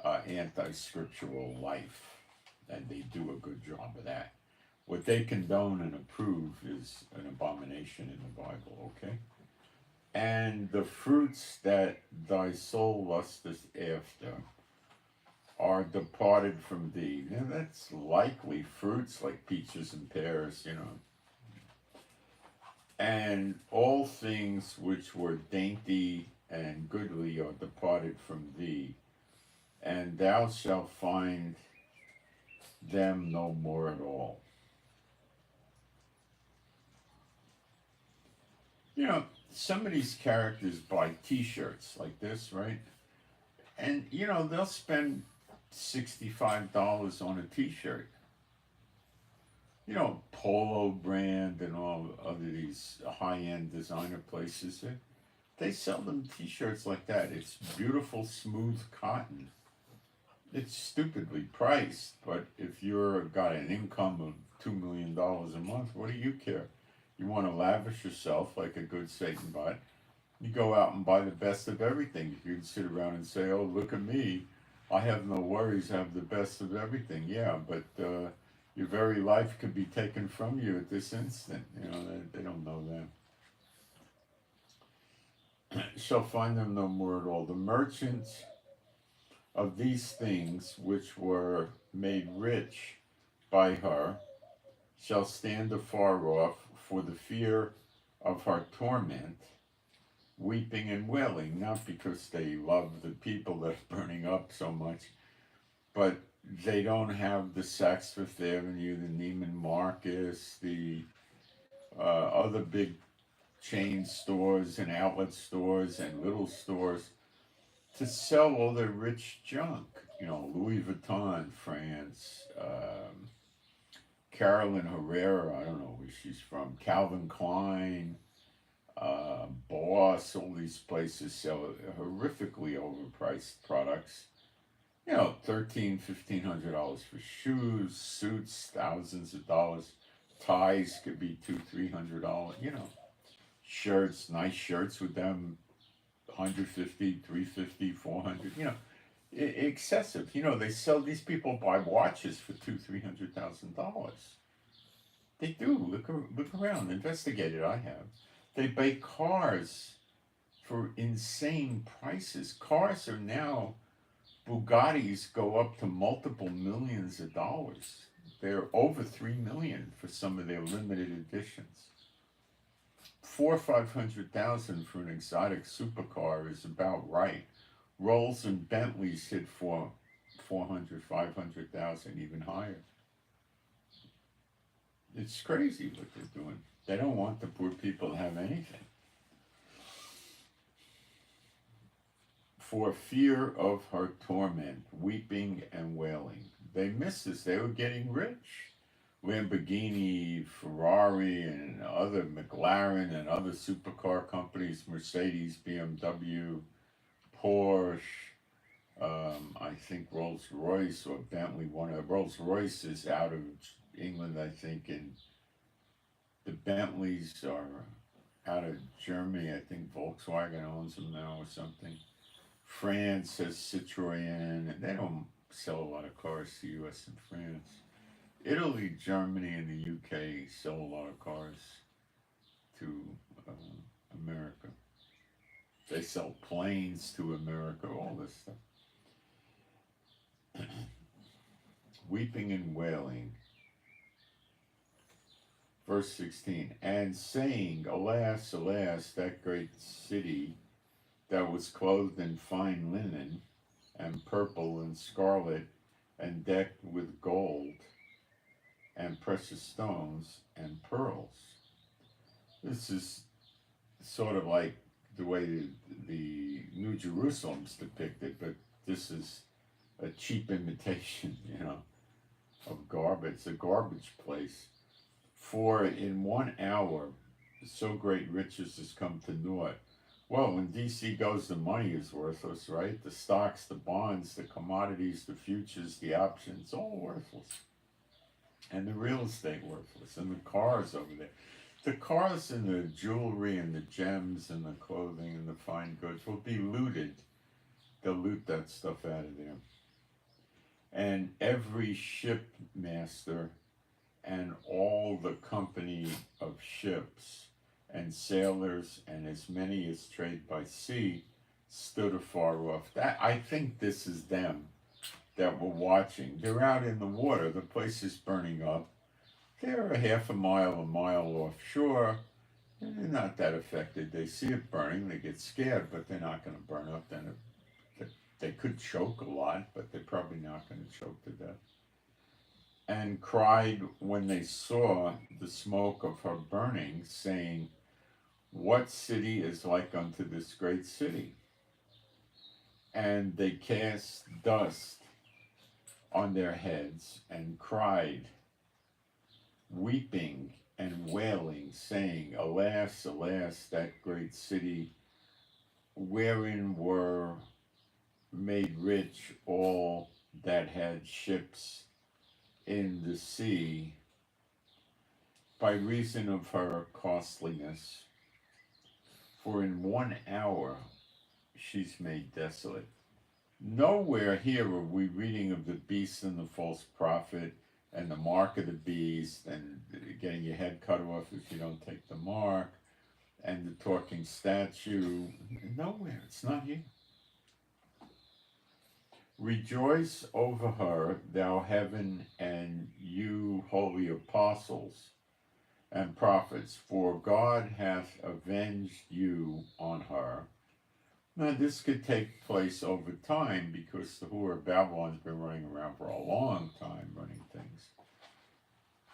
anti-scriptural life, and they do a good job of that. What they condone and approve is an abomination in the Bible. Okay. And the fruits that thy soul lusteth after are departed from thee. Now that's likely fruits like peaches and pears, And all things which were dainty and goodly are departed from thee, and thou shalt find them no more at all. Some of these characters buy t-shirts like this, right? And, they'll spend $65 on a t-shirt. Polo brand and all other these high-end designer places, they sell them t-shirts like that. It's beautiful, smooth cotton. It's stupidly priced, but if you're got an income of $2 million a month, what do you care? You want to lavish yourself like a good Satan bot, you go out and buy the best of everything. You can sit around and say, oh, look at me. I have no worries, I have the best of everything. Yeah, but your very life could be taken from you at this instant. They don't know shall find them no more at all. The merchants of these things which were made rich by her shall stand afar off for the fear of her torment, weeping and wailing, not because they love the people that are burning up so much, but they don't have the Saks Fifth Avenue, the Neiman Marcus, the other big chain stores and outlet stores and little stores to sell all their rich junk. You know, Louis Vuitton, France, Carolyn Herrera, I don't know where she's from, Calvin Klein, Boss, all these places sell horrifically overpriced products. You know, $1,300, $1,500 for shoes, suits, thousands of dollars. Ties could be $200, $300. You know, shirts, nice shirts with them, 150, 350, 400. You know, excessive. You know, they sell these people buy watches for $200,000, $300,000. They do. Look around. Investigate it. I have. They buy cars for insane prices. Cars are now, Bugattis go up to multiple millions of dollars. They're over 3 million for some of their limited editions. 400,000 or 500,000 for an exotic supercar is about right. Rolls and Bentleys hit 400, 500,000, even higher. It's crazy what they're doing. They don't want the poor people to have anything. For fear of her torment, weeping and wailing. They missed this. They were getting rich. Lamborghini, Ferrari, and other McLaren and other supercar companies, Mercedes, BMW, Porsche, I think Rolls Royce or Bentley. One of Rolls Royce is out of England, I think, and the Bentleys are out of Germany. I think Volkswagen owns them now or something. France has Citroën, and they don't sell a lot of cars to U.S. and France. Italy, Germany, and the UK sell a lot of cars to America. They sell planes to America, all this stuff. Weeping and wailing. Verse 16, and saying, alas, alas, that great city that was clothed in fine linen, and purple and scarlet, and decked with gold, and precious stones, and pearls. This is sort of like the way the New Jerusalem's depicted, but this is a cheap imitation, of garbage. It's a garbage place. For in 1 hour, so great riches has come to naught. Well, when DC goes, the money is worthless, right? The stocks, the bonds, the commodities, the futures, the options, all worthless. And the real estate worthless. And the cars over there. The cars and the jewelry and the gems and the clothing and the fine goods will be looted. They'll loot that stuff out of there. And every shipmaster and all the company of ships and sailors and as many as trade by sea stood afar off. That, I think this is them that were watching. They're out in the water. The place is burning up. They're a half a mile offshore. And they're not that affected. They see it burning. They get scared, but they're not going to burn up. Then they could choke a lot, but they're probably not going to choke to death. And cried when they saw the smoke of her burning, saying, what city is like unto this great city? And they cast dust on their heads and cried, weeping and wailing, saying, alas, alas, that great city, wherein were made rich all that had ships in the sea, by reason of her costliness. For in 1 hour she's made desolate. Nowhere here are we reading of the beast and the false prophet and the mark of the beast and getting your head cut off if you don't take the mark and the talking statue. Nowhere. It's not here. Rejoice over her, thou heaven, and you holy apostles and prophets, for God hath avenged you on her. Now, this could take place over time because the whore of Babylon's been running around for a long time, running things.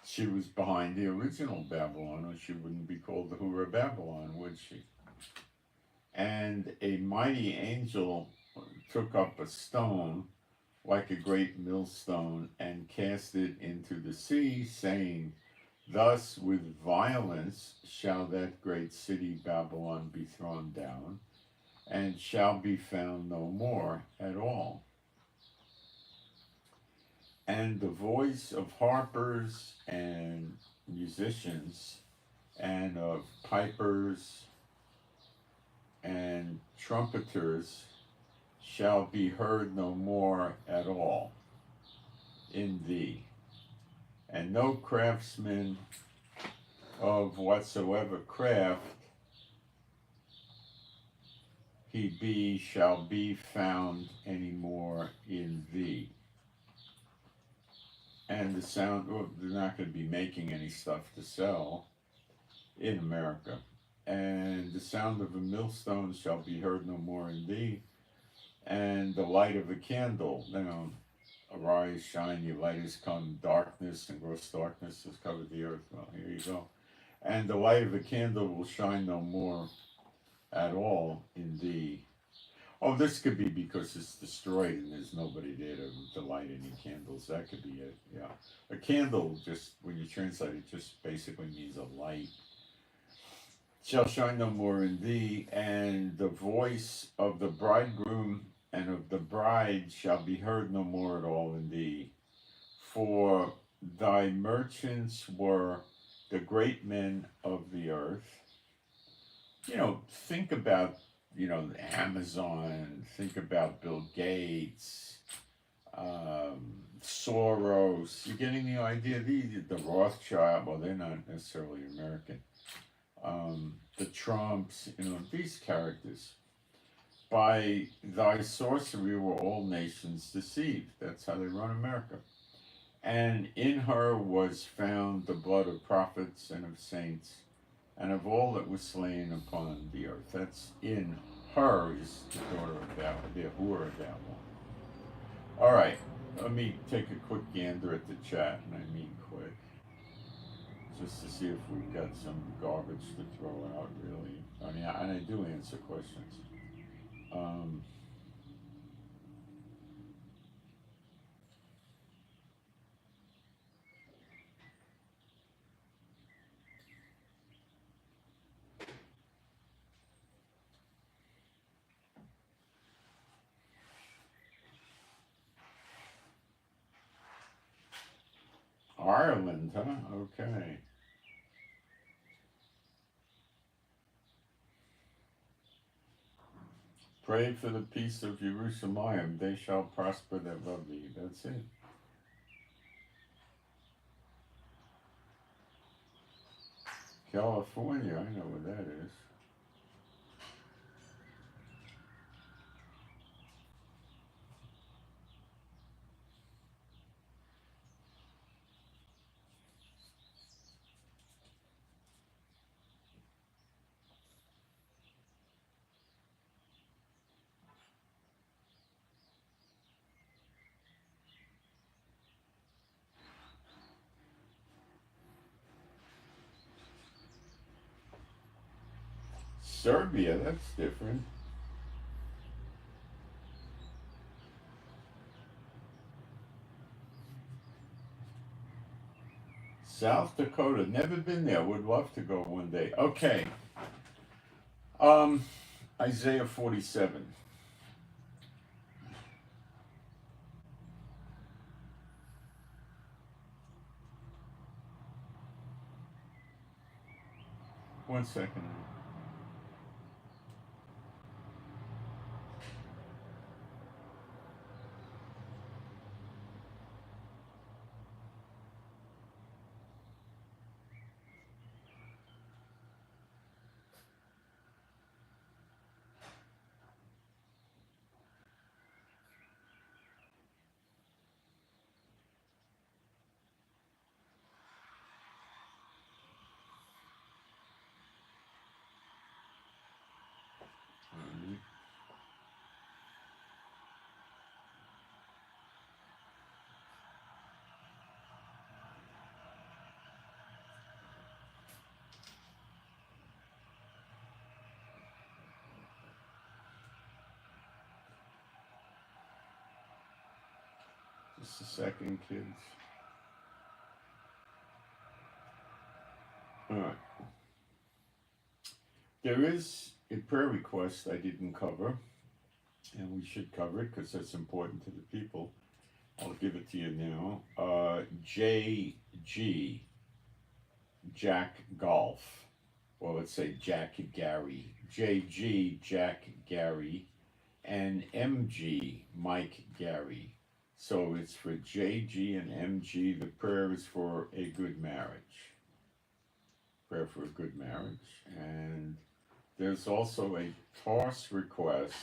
She was behind the original Babylon, or she wouldn't be called the whore of Babylon, would she? And a mighty angel took up a stone like a great millstone and cast it into the sea, saying, thus with violence shall that great city Babylon be thrown down, and shall be found no more at all. And the voice of harpers and musicians, and of pipers and trumpeters shall be heard no more at all in thee. And no craftsman of whatsoever craft he be shall be found any more in thee. And the sound, well, they're not going to be making any stuff to sell in America. And the sound of a millstone shall be heard no more in thee, and the light of a candle. Arise, shine, your light is come, darkness and gross darkness has covered the earth. Well, here you go. And the light of a candle will shine no more at all in thee. Oh, this could be because it's destroyed and there's nobody there to light any candles. That could be it, yeah. A candle, just when you translate it, just basically means a light. Shall shine no more in thee, and the voice of the bridegroom and of the bride shall be heard no more at all in thee. For thy merchants were the great men of the earth. Think about, Amazon, think about Bill Gates, Soros. You're getting the idea? The Rothschild, well, they're not necessarily American. The Trumps, these characters. By thy sorcery were all nations deceived. That's how they run America. And in her was found the blood of prophets and of saints, and of all that was slain upon the earth. That's in her is the daughter of Babylon, the whore of Babylon. All right, let me take a quick gander at the chat, and I mean quick, just to see if we've got some garbage to throw out, really. And I do answer questions. Ireland, huh? Okay. Pray for the peace of Jerusalem. They shall prosper that love thee. That's it. California, I know where that is. Serbia, that's different. South Dakota, never been there. Would love to go one day. Okay. Isaiah 47. One second. Just a second, kids. All right. There is a prayer request I didn't cover, and we should cover it because that's important to the people. I'll give it to you now. JG, Jack Golf. Well, let's say Jack Gary. JG, Jack Gary. And MG, Mike Gary. So it's for JG and MG. The prayer is for a good marriage. Prayer for a good marriage. And there's also a toss request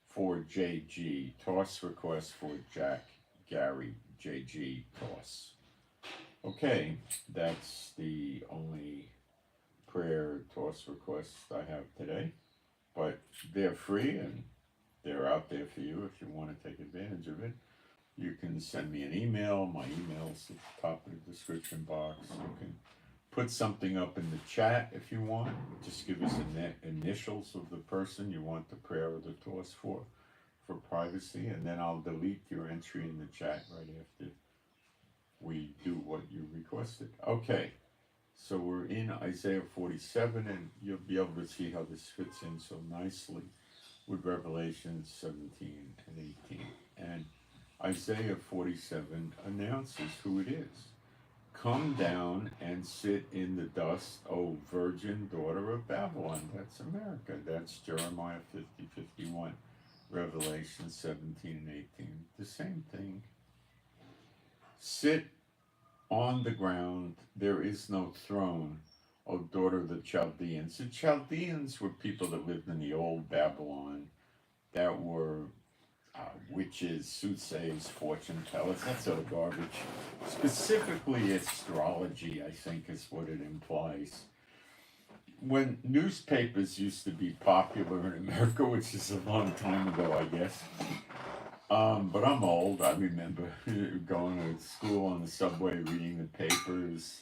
for JG. Toss request for Jack Gary. JG toss. Okay, that's the only prayer toss requests I have today. But they're free and they're out there for you if you want to take advantage of it. You can send me an email. My email's at the top of the description box. You can put something up in the chat if you want. Just give us the initials of the person you want the prayer or the toss for privacy, and then I'll delete your entry in the chat right after we do what you requested. Okay, so we're in Isaiah 47, and you'll be able to see how this fits in so nicely with Revelation 17 and 18. And Isaiah 47 announces who it is. Come down and sit in the dust, O virgin daughter of Babylon. That's America. That's Jeremiah 50:51. Revelation 17 and 18. The same thing. Sit on the ground. There is no throne, O daughter of the Chaldeans. The Chaldeans were people that lived in the old Babylon that were witches, soothsayers, fortune tellers, that sort of garbage. Specifically astrology, I think, is what it implies. When newspapers used to be popular in America, which is a long time ago, I guess, but I'm old. I remember going to school on the subway, reading the papers.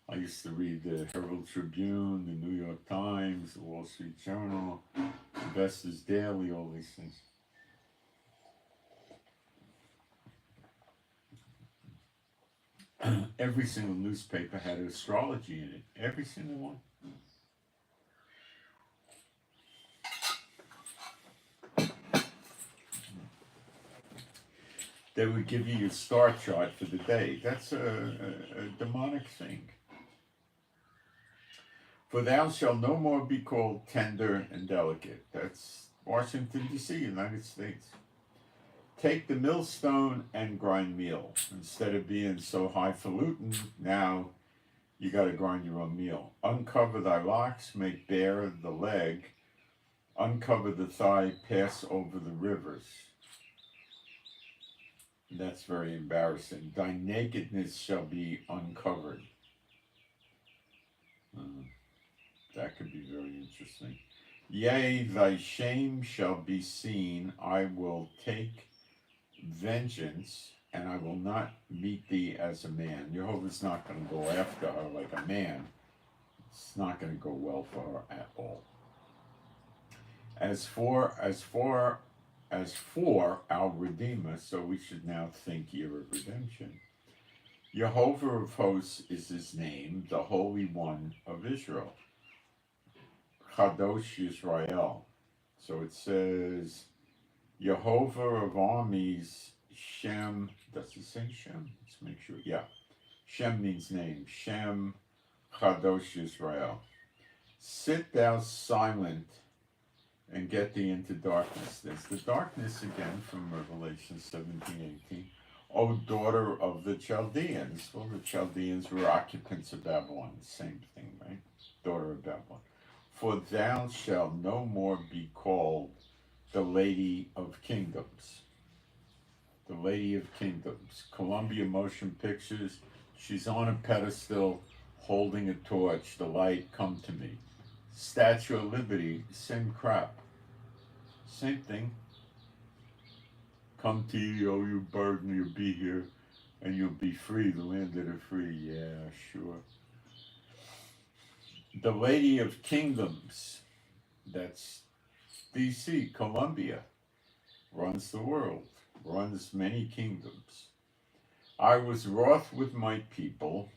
I used to read the Herald Tribune, the New York Times, the Wall Street Journal, Investors Daily, all these things. Every single newspaper had astrology in it. Every single one. They would give you your star chart for the day. That's a demonic thing. For thou shalt no more be called tender and delicate. That's Washington, D.C., United States. Take the millstone and grind meal. Instead of being so highfalutin, now you got to grind your own meal. Uncover thy locks, make bare the leg. Uncover the thigh, pass over the rivers. That's very embarrassing. Thy nakedness shall be uncovered. That could be very interesting. Yea, thy shame shall be seen. I will take vengeance, and I will not meet thee as a man. Jehovah's not going to go after her like a man. It's not going to go well for her at all. As for our Redeemer, so we should now think year of redemption. Jehovah of hosts is his name, the Holy One of Israel. Kadosh Yisrael. So it says, Jehovah of armies, Shem. Does it say Shem? Let's make sure. Yeah. Shem means name. Shem Kadosh Yisrael. Sit thou silent and get thee into darkness. There's the darkness again from Revelation 17:18. O daughter of the Chaldeans. Well, the Chaldeans were occupants of Babylon. Same thing, right? Daughter of Babylon. For thou shalt no more be called the Lady of Kingdoms. The Lady of Kingdoms. Columbia Motion Pictures. She's on a pedestal holding a torch. The light, come to me. Statue of Liberty, same crap. Same thing. Come to you, oh you burden, you'll be here, and you'll be free, the land of the free. Yeah, sure. The Lady of Kingdoms, that's DC, Columbia, runs the world, runs many kingdoms. I was wroth with my people.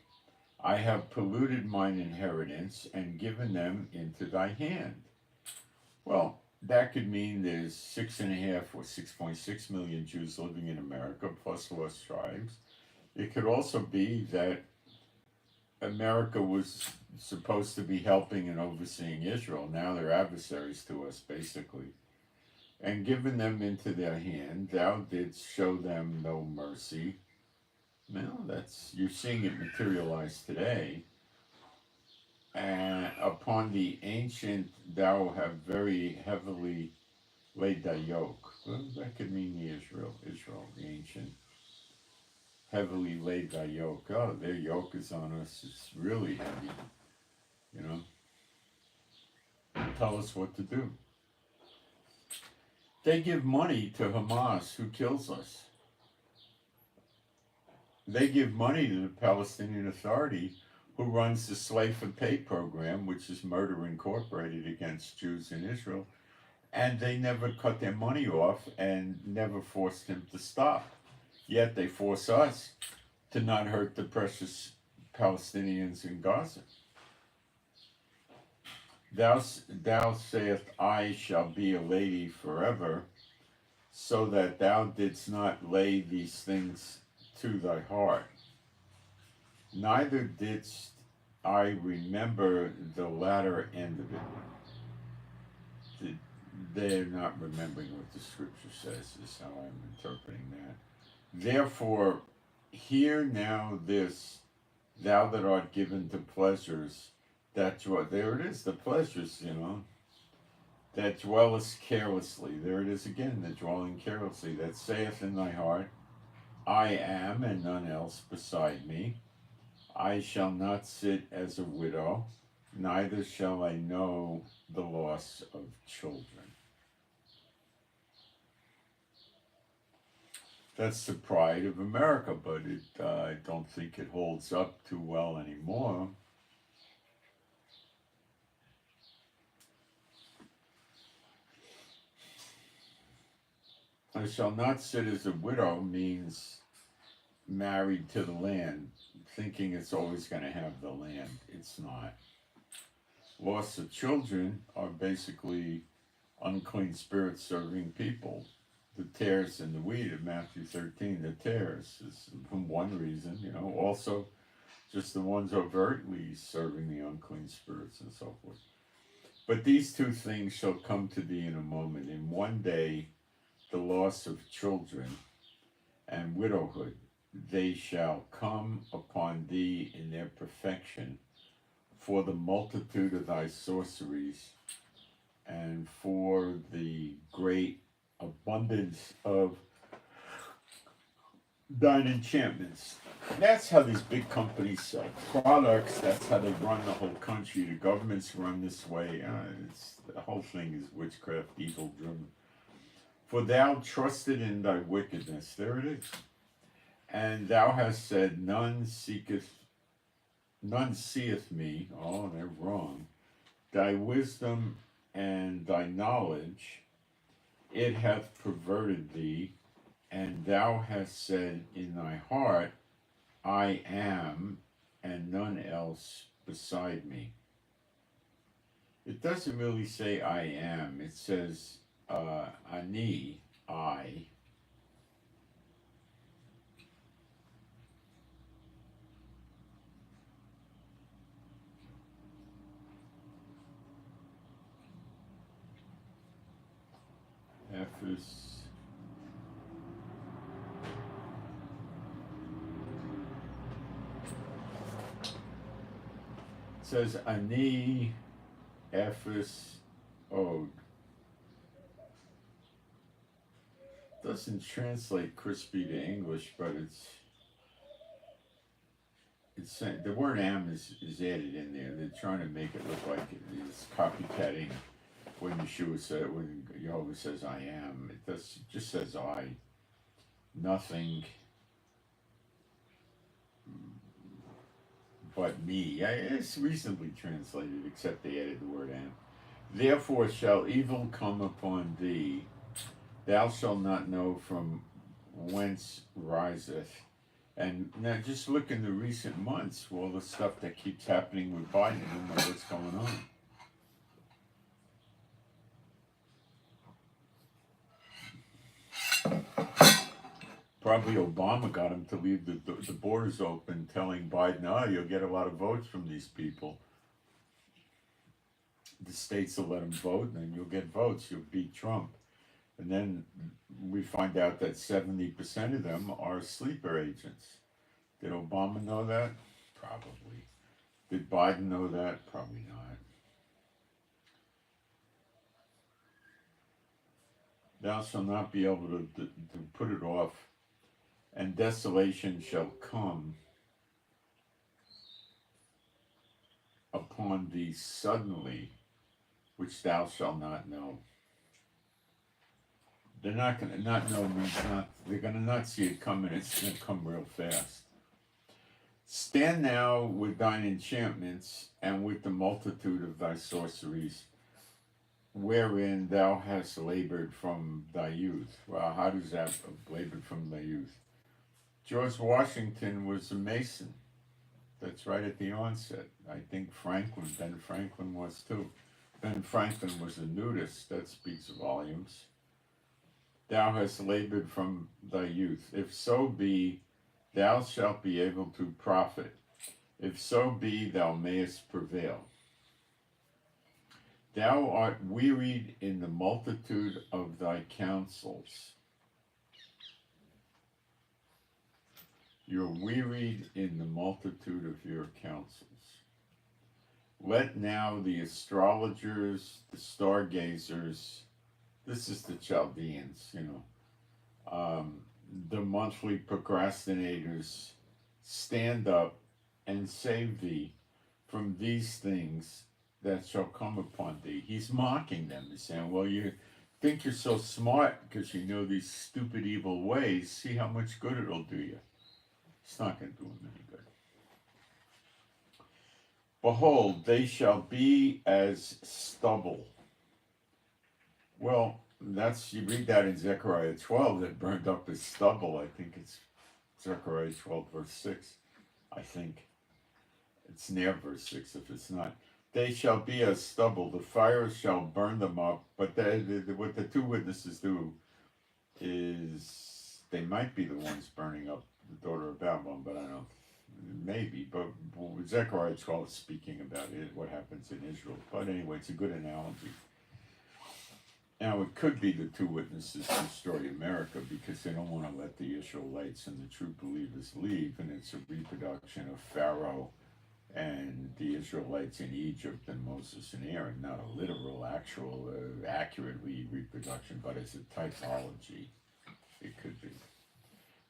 I have polluted mine inheritance and given them into thy hand. Well, that could mean there's 6.5 or 6.6 million Jews living in America, plus lost tribes. It could also be that America was supposed to be helping and overseeing Israel. Now they're adversaries to us, basically. And given them into their hand, thou didst show them no mercy. Well, you're seeing it materialize today. And upon the ancient, thou have very heavily laid thy yoke. Well, that could mean Israel, the ancient. Heavily laid thy yoke. Oh, their yoke is on us. It's really heavy. You know, tell us what to do. They give money to Hamas, who kills us. They give money to the Palestinian Authority, who runs the Slave for Pay program, which is Murder Incorporated against Jews in Israel. And they never cut their money off and never forced him to stop. Yet they force us to not hurt the precious Palestinians in Gaza. Thou sayest, I shall be a lady forever, so that thou didst not lay these things to thy heart. Neither didst I remember the latter end of it. They're not remembering what the scripture says, is how I'm interpreting that. Therefore, hear now this, thou that art given to pleasures, that there it is, the pleasures, that dwellest carelessly. There it is again, the dwelling carelessly, that saith in thy heart, I am, and none else beside me. I shall not sit as a widow, neither shall I know the loss of children. That's the pride of America, but I don't think it holds up too well anymore. I shall not sit as a widow means married to the land, thinking it's always going to have the land. It's not. Loss of children are basically unclean spirits serving people. The tares and the wheat of Matthew 13, the tares is one reason, also just the ones overtly serving the unclean spirits and so forth. But these two things shall come to thee in a moment. In one day, the loss of children and widowhood, they shall come upon thee in their perfection, for the multitude of thy sorceries, and for the great abundance of thine enchantments. That's how these big companies sell products. That's how they run the whole country. The governments run this way. The whole thing is witchcraft, evil driven. For thou trusted in thy wickedness. There it is. And thou hast said, none seeth me. Oh, they're wrong. Thy wisdom and thy knowledge, it hath perverted thee, and thou hast said in thy heart, I am, and none else beside me. It doesn't really say I am. It says ani, I. Ephes. It says ani, Ephes, od. Doesn't translate crispy to English, but it's the word am is added in there. They're trying to make it look like it's copycatting when Yeshua said, when Jehovah says I am. It just says I. Nothing but me. It's reasonably translated, except they added the word am. Therefore shall evil come upon thee. Thou shalt not know from whence riseth, And now just look in the recent months, all the stuff that keeps happening with Biden. I don't know what's going on. Probably Obama got him to leave the borders open, telling Biden, oh, you'll get a lot of votes from these people. The states will let them vote, and then you'll get votes. You'll beat Trump. And then we find out that 70% of them are sleeper agents. Did Obama know that? Probably. Did Biden know that? Probably not. Thou shalt not be able to put it off, and desolation shall come upon thee suddenly, which thou shalt not know. They're not going to not know means not, they're going to not see it coming. It's going to come real fast. Stand now with thine enchantments and with the multitude of thy sorceries, wherein thou hast labored from thy youth. Well, how does that labored from thy youth? George Washington was a Mason. That's right at the onset. I think Ben Franklin was too. Ben Franklin was a nudist. That speaks volumes. Thou hast labored from thy youth. If so be, thou shalt be able to profit. If so be, thou mayest prevail. Thou art wearied in the multitude of thy counsels. You're wearied in the multitude of your counsels. Let now the astrologers, the stargazers, this is the Chaldeans, the monthly procrastinators, stand up and save thee from these things that shall come upon thee. He's mocking them. He's saying, well, you think you're so smart because you know these stupid, evil ways. See how much good it'll do you. It's not going to do him any good. Behold, they shall be as stubble. Well, you read that in Zechariah 12, that burned up as stubble. I think it's Zechariah 12, verse 6. I think it's near verse 6 if it's not. They shall be as stubble, the fire shall burn them up. But what the two witnesses do is they might be the ones burning up the daughter of Babylon, but I don't know. Maybe, but Zechariah 12 is speaking about it, what happens in Israel. But anyway, it's a good analogy. Now, it could be the two witnesses destroy America because they don't want to let the Israelites and the true believers leave, and it's a reproduction of Pharaoh and the Israelites in Egypt and Moses and Aaron, not a literal, actual, accurately reproduction, but as a typology, it could be.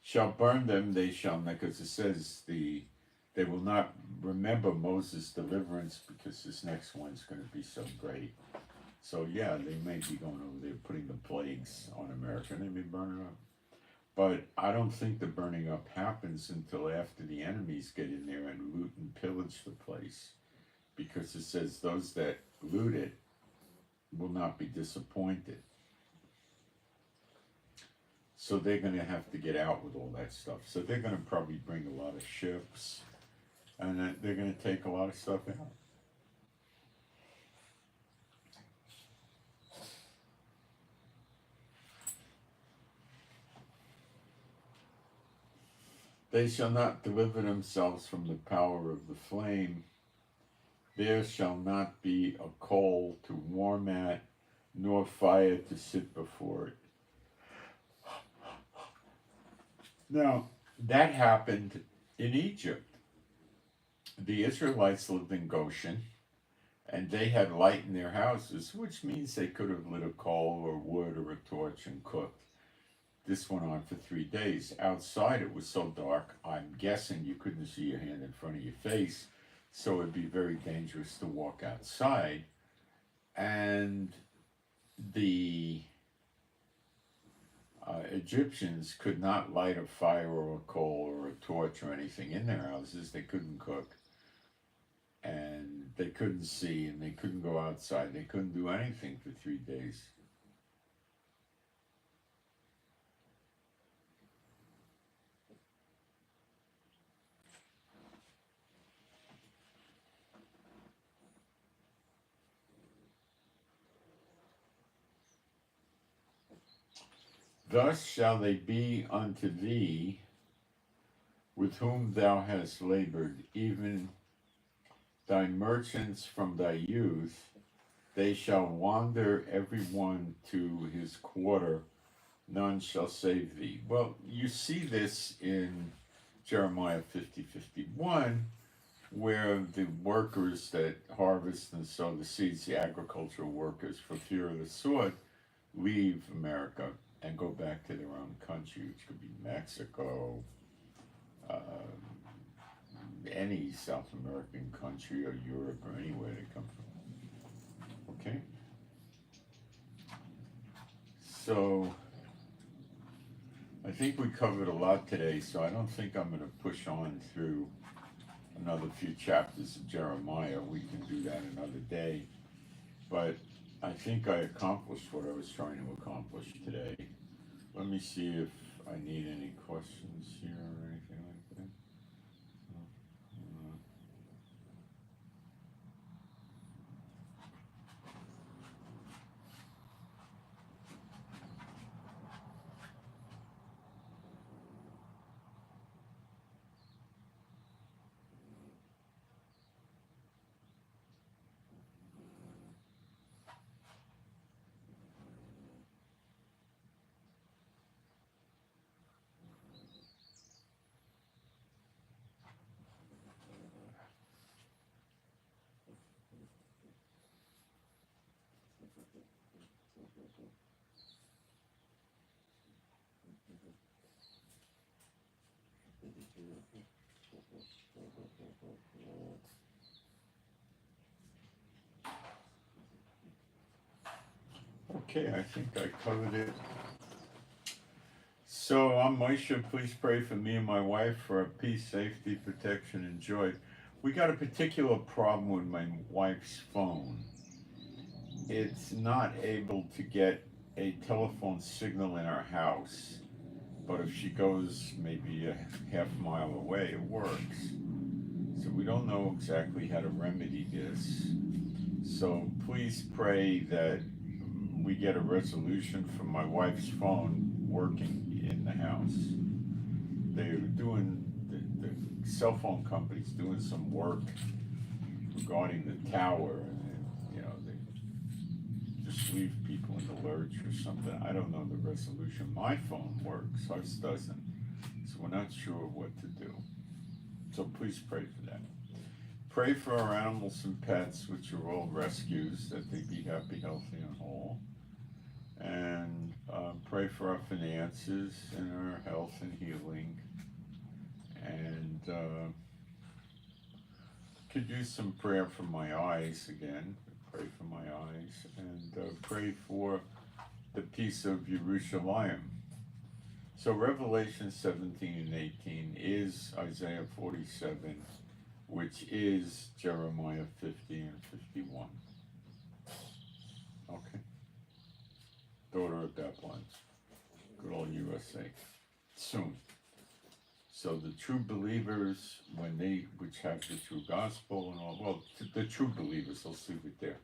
Shall burn them, they shall not, because it says they will not remember Moses' deliverance because this next one's going to be so great. So yeah, they may be going over there putting the plagues on America and they may burn it up. But I don't think the burning up happens until after the enemies get in there and loot and pillage the place. Because it says those that loot it will not be disappointed. So they're going to have to get out with all that stuff. So they're going to probably bring a lot of ships and they're going to take a lot of stuff out. They shall not deliver themselves from the power of the flame. There shall not be a coal to warm at, nor fire to sit before it. Now, that happened in Egypt. The Israelites lived in Goshen, and they had light in their houses, which means they could have lit a coal or wood or a torch and cooked. This went on for 3 days. Outside, it was so dark, I'm guessing you couldn't see your hand in front of your face, so it'd be very dangerous to walk outside. And the Egyptians could not light a fire or a coal or a torch or anything in their houses. They couldn't cook, and they couldn't see, and they couldn't go outside. They couldn't do anything for 3 days. Thus shall they be unto thee with whom thou hast labored, even thy merchants from thy youth. They shall wander every one to his quarter, none shall save thee. Well, you see this in Jeremiah 50:51, where the workers that harvest and sow the seeds, the agricultural workers, for fear of the sword, leave America and go back to their own country, which could be Mexico, uh, any South American country or Europe or anywhere they come from. Okay? So, I think we covered a lot today, so I don't think I'm going to push on through another few chapters of Jeremiah. We can do that another day. But I think I accomplished what I was trying to accomplish today. Let me see if I need any questions here or anything like that. Okay, I think I covered it. So I'm Moshe. Please pray for me and my wife for peace, safety, protection, and joy. We got a particular problem with my wife's phone. It's not able to get a telephone signal in our house, but if she goes maybe a half mile away, it works. So we don't know exactly how to remedy this. So please pray that we get a resolution from my wife's phone working in the house. They're doing, the cell phone company's doing some work regarding the tower, and they just leave people in the lurch or something. I don't know the resolution. My phone works, ours doesn't. So we're not sure what to do. So please pray for that. Pray for our animals and pets, which are all rescues, that they be happy, healthy, and whole. And pray for our finances and our health and healing. And could use some prayer for my eyes again. Pray for my eyes. And pray for the peace of Jerusalem. So Revelation 17 and 18 is Isaiah 47, which is Jeremiah 50 and 51. Okay. Daughter of Babylon. Good old USA. Soon. So the true believers, which have the true gospel and all, well, the true believers, let's leave it there.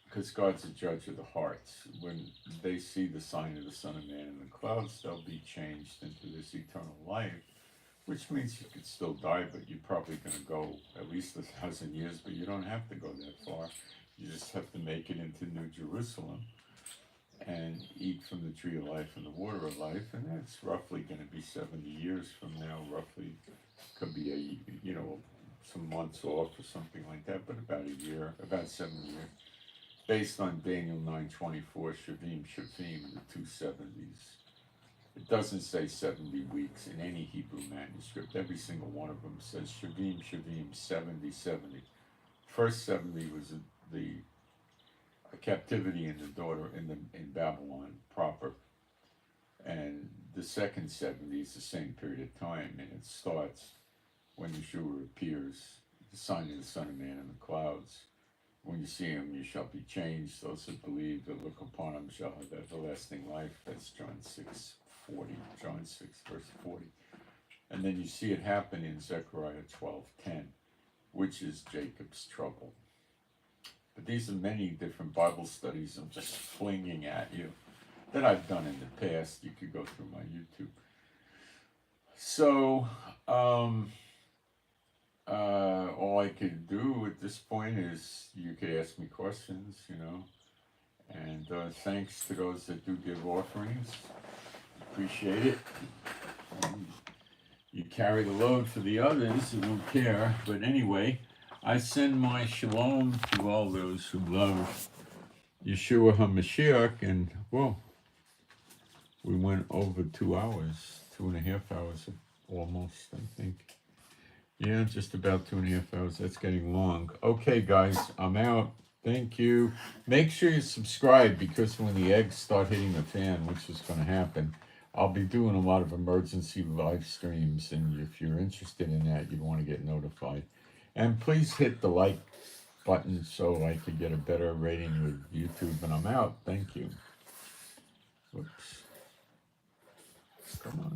Because God's a judge of the hearts. When they see the sign of the Son of Man in the clouds, they'll be changed into this eternal life, which means you could still die, but you're probably going to go at least 1,000 years, but you don't have to go that far. You just have to make it into New Jerusalem and eat from the tree of life and the water of life, and that's roughly going to be 70 years from now, roughly. Could be some months off or something like that, but about a year, about 7 years. Based on Daniel 9:24, Shavim, the 270s. It doesn't say 70 weeks in any Hebrew manuscript. Every single one of them says Shavim, 70. First 70 was the captivity in in Babylon proper, and the second 70 is the same period of time, and it starts when Yeshua appears, the sign of the Son of Man in the clouds. When you see him, you shall be changed. Those that believe, that look upon him, shall have everlasting life. That's John 6:40. John 6, verse 40. And then you see it happen in Zechariah 12:10, which is Jacob's trouble. But these are many different Bible studies I'm just flinging at you that I've done in the past. You could go through my YouTube. So, all I could do at this point is you could ask me questions, you know, and thanks to those that do give offerings. Appreciate it. You carry the load for the others who don't care. But anyway, I send my shalom to all those who love Yeshua HaMashiach. And, well, we went over 2 hours, 2.5 hours almost, I think. Yeah, just about 2.5 hours. That's getting long. Okay, guys, I'm out. Thank you. Make sure you subscribe, because when the eggs start hitting the fan, which is going to happen, I'll be doing a lot of emergency live streams, and if you're interested in that, you'd want to get notified. And please hit the like button so I could get a better rating with YouTube. And I'm out. Thank you. Whoops. Come on.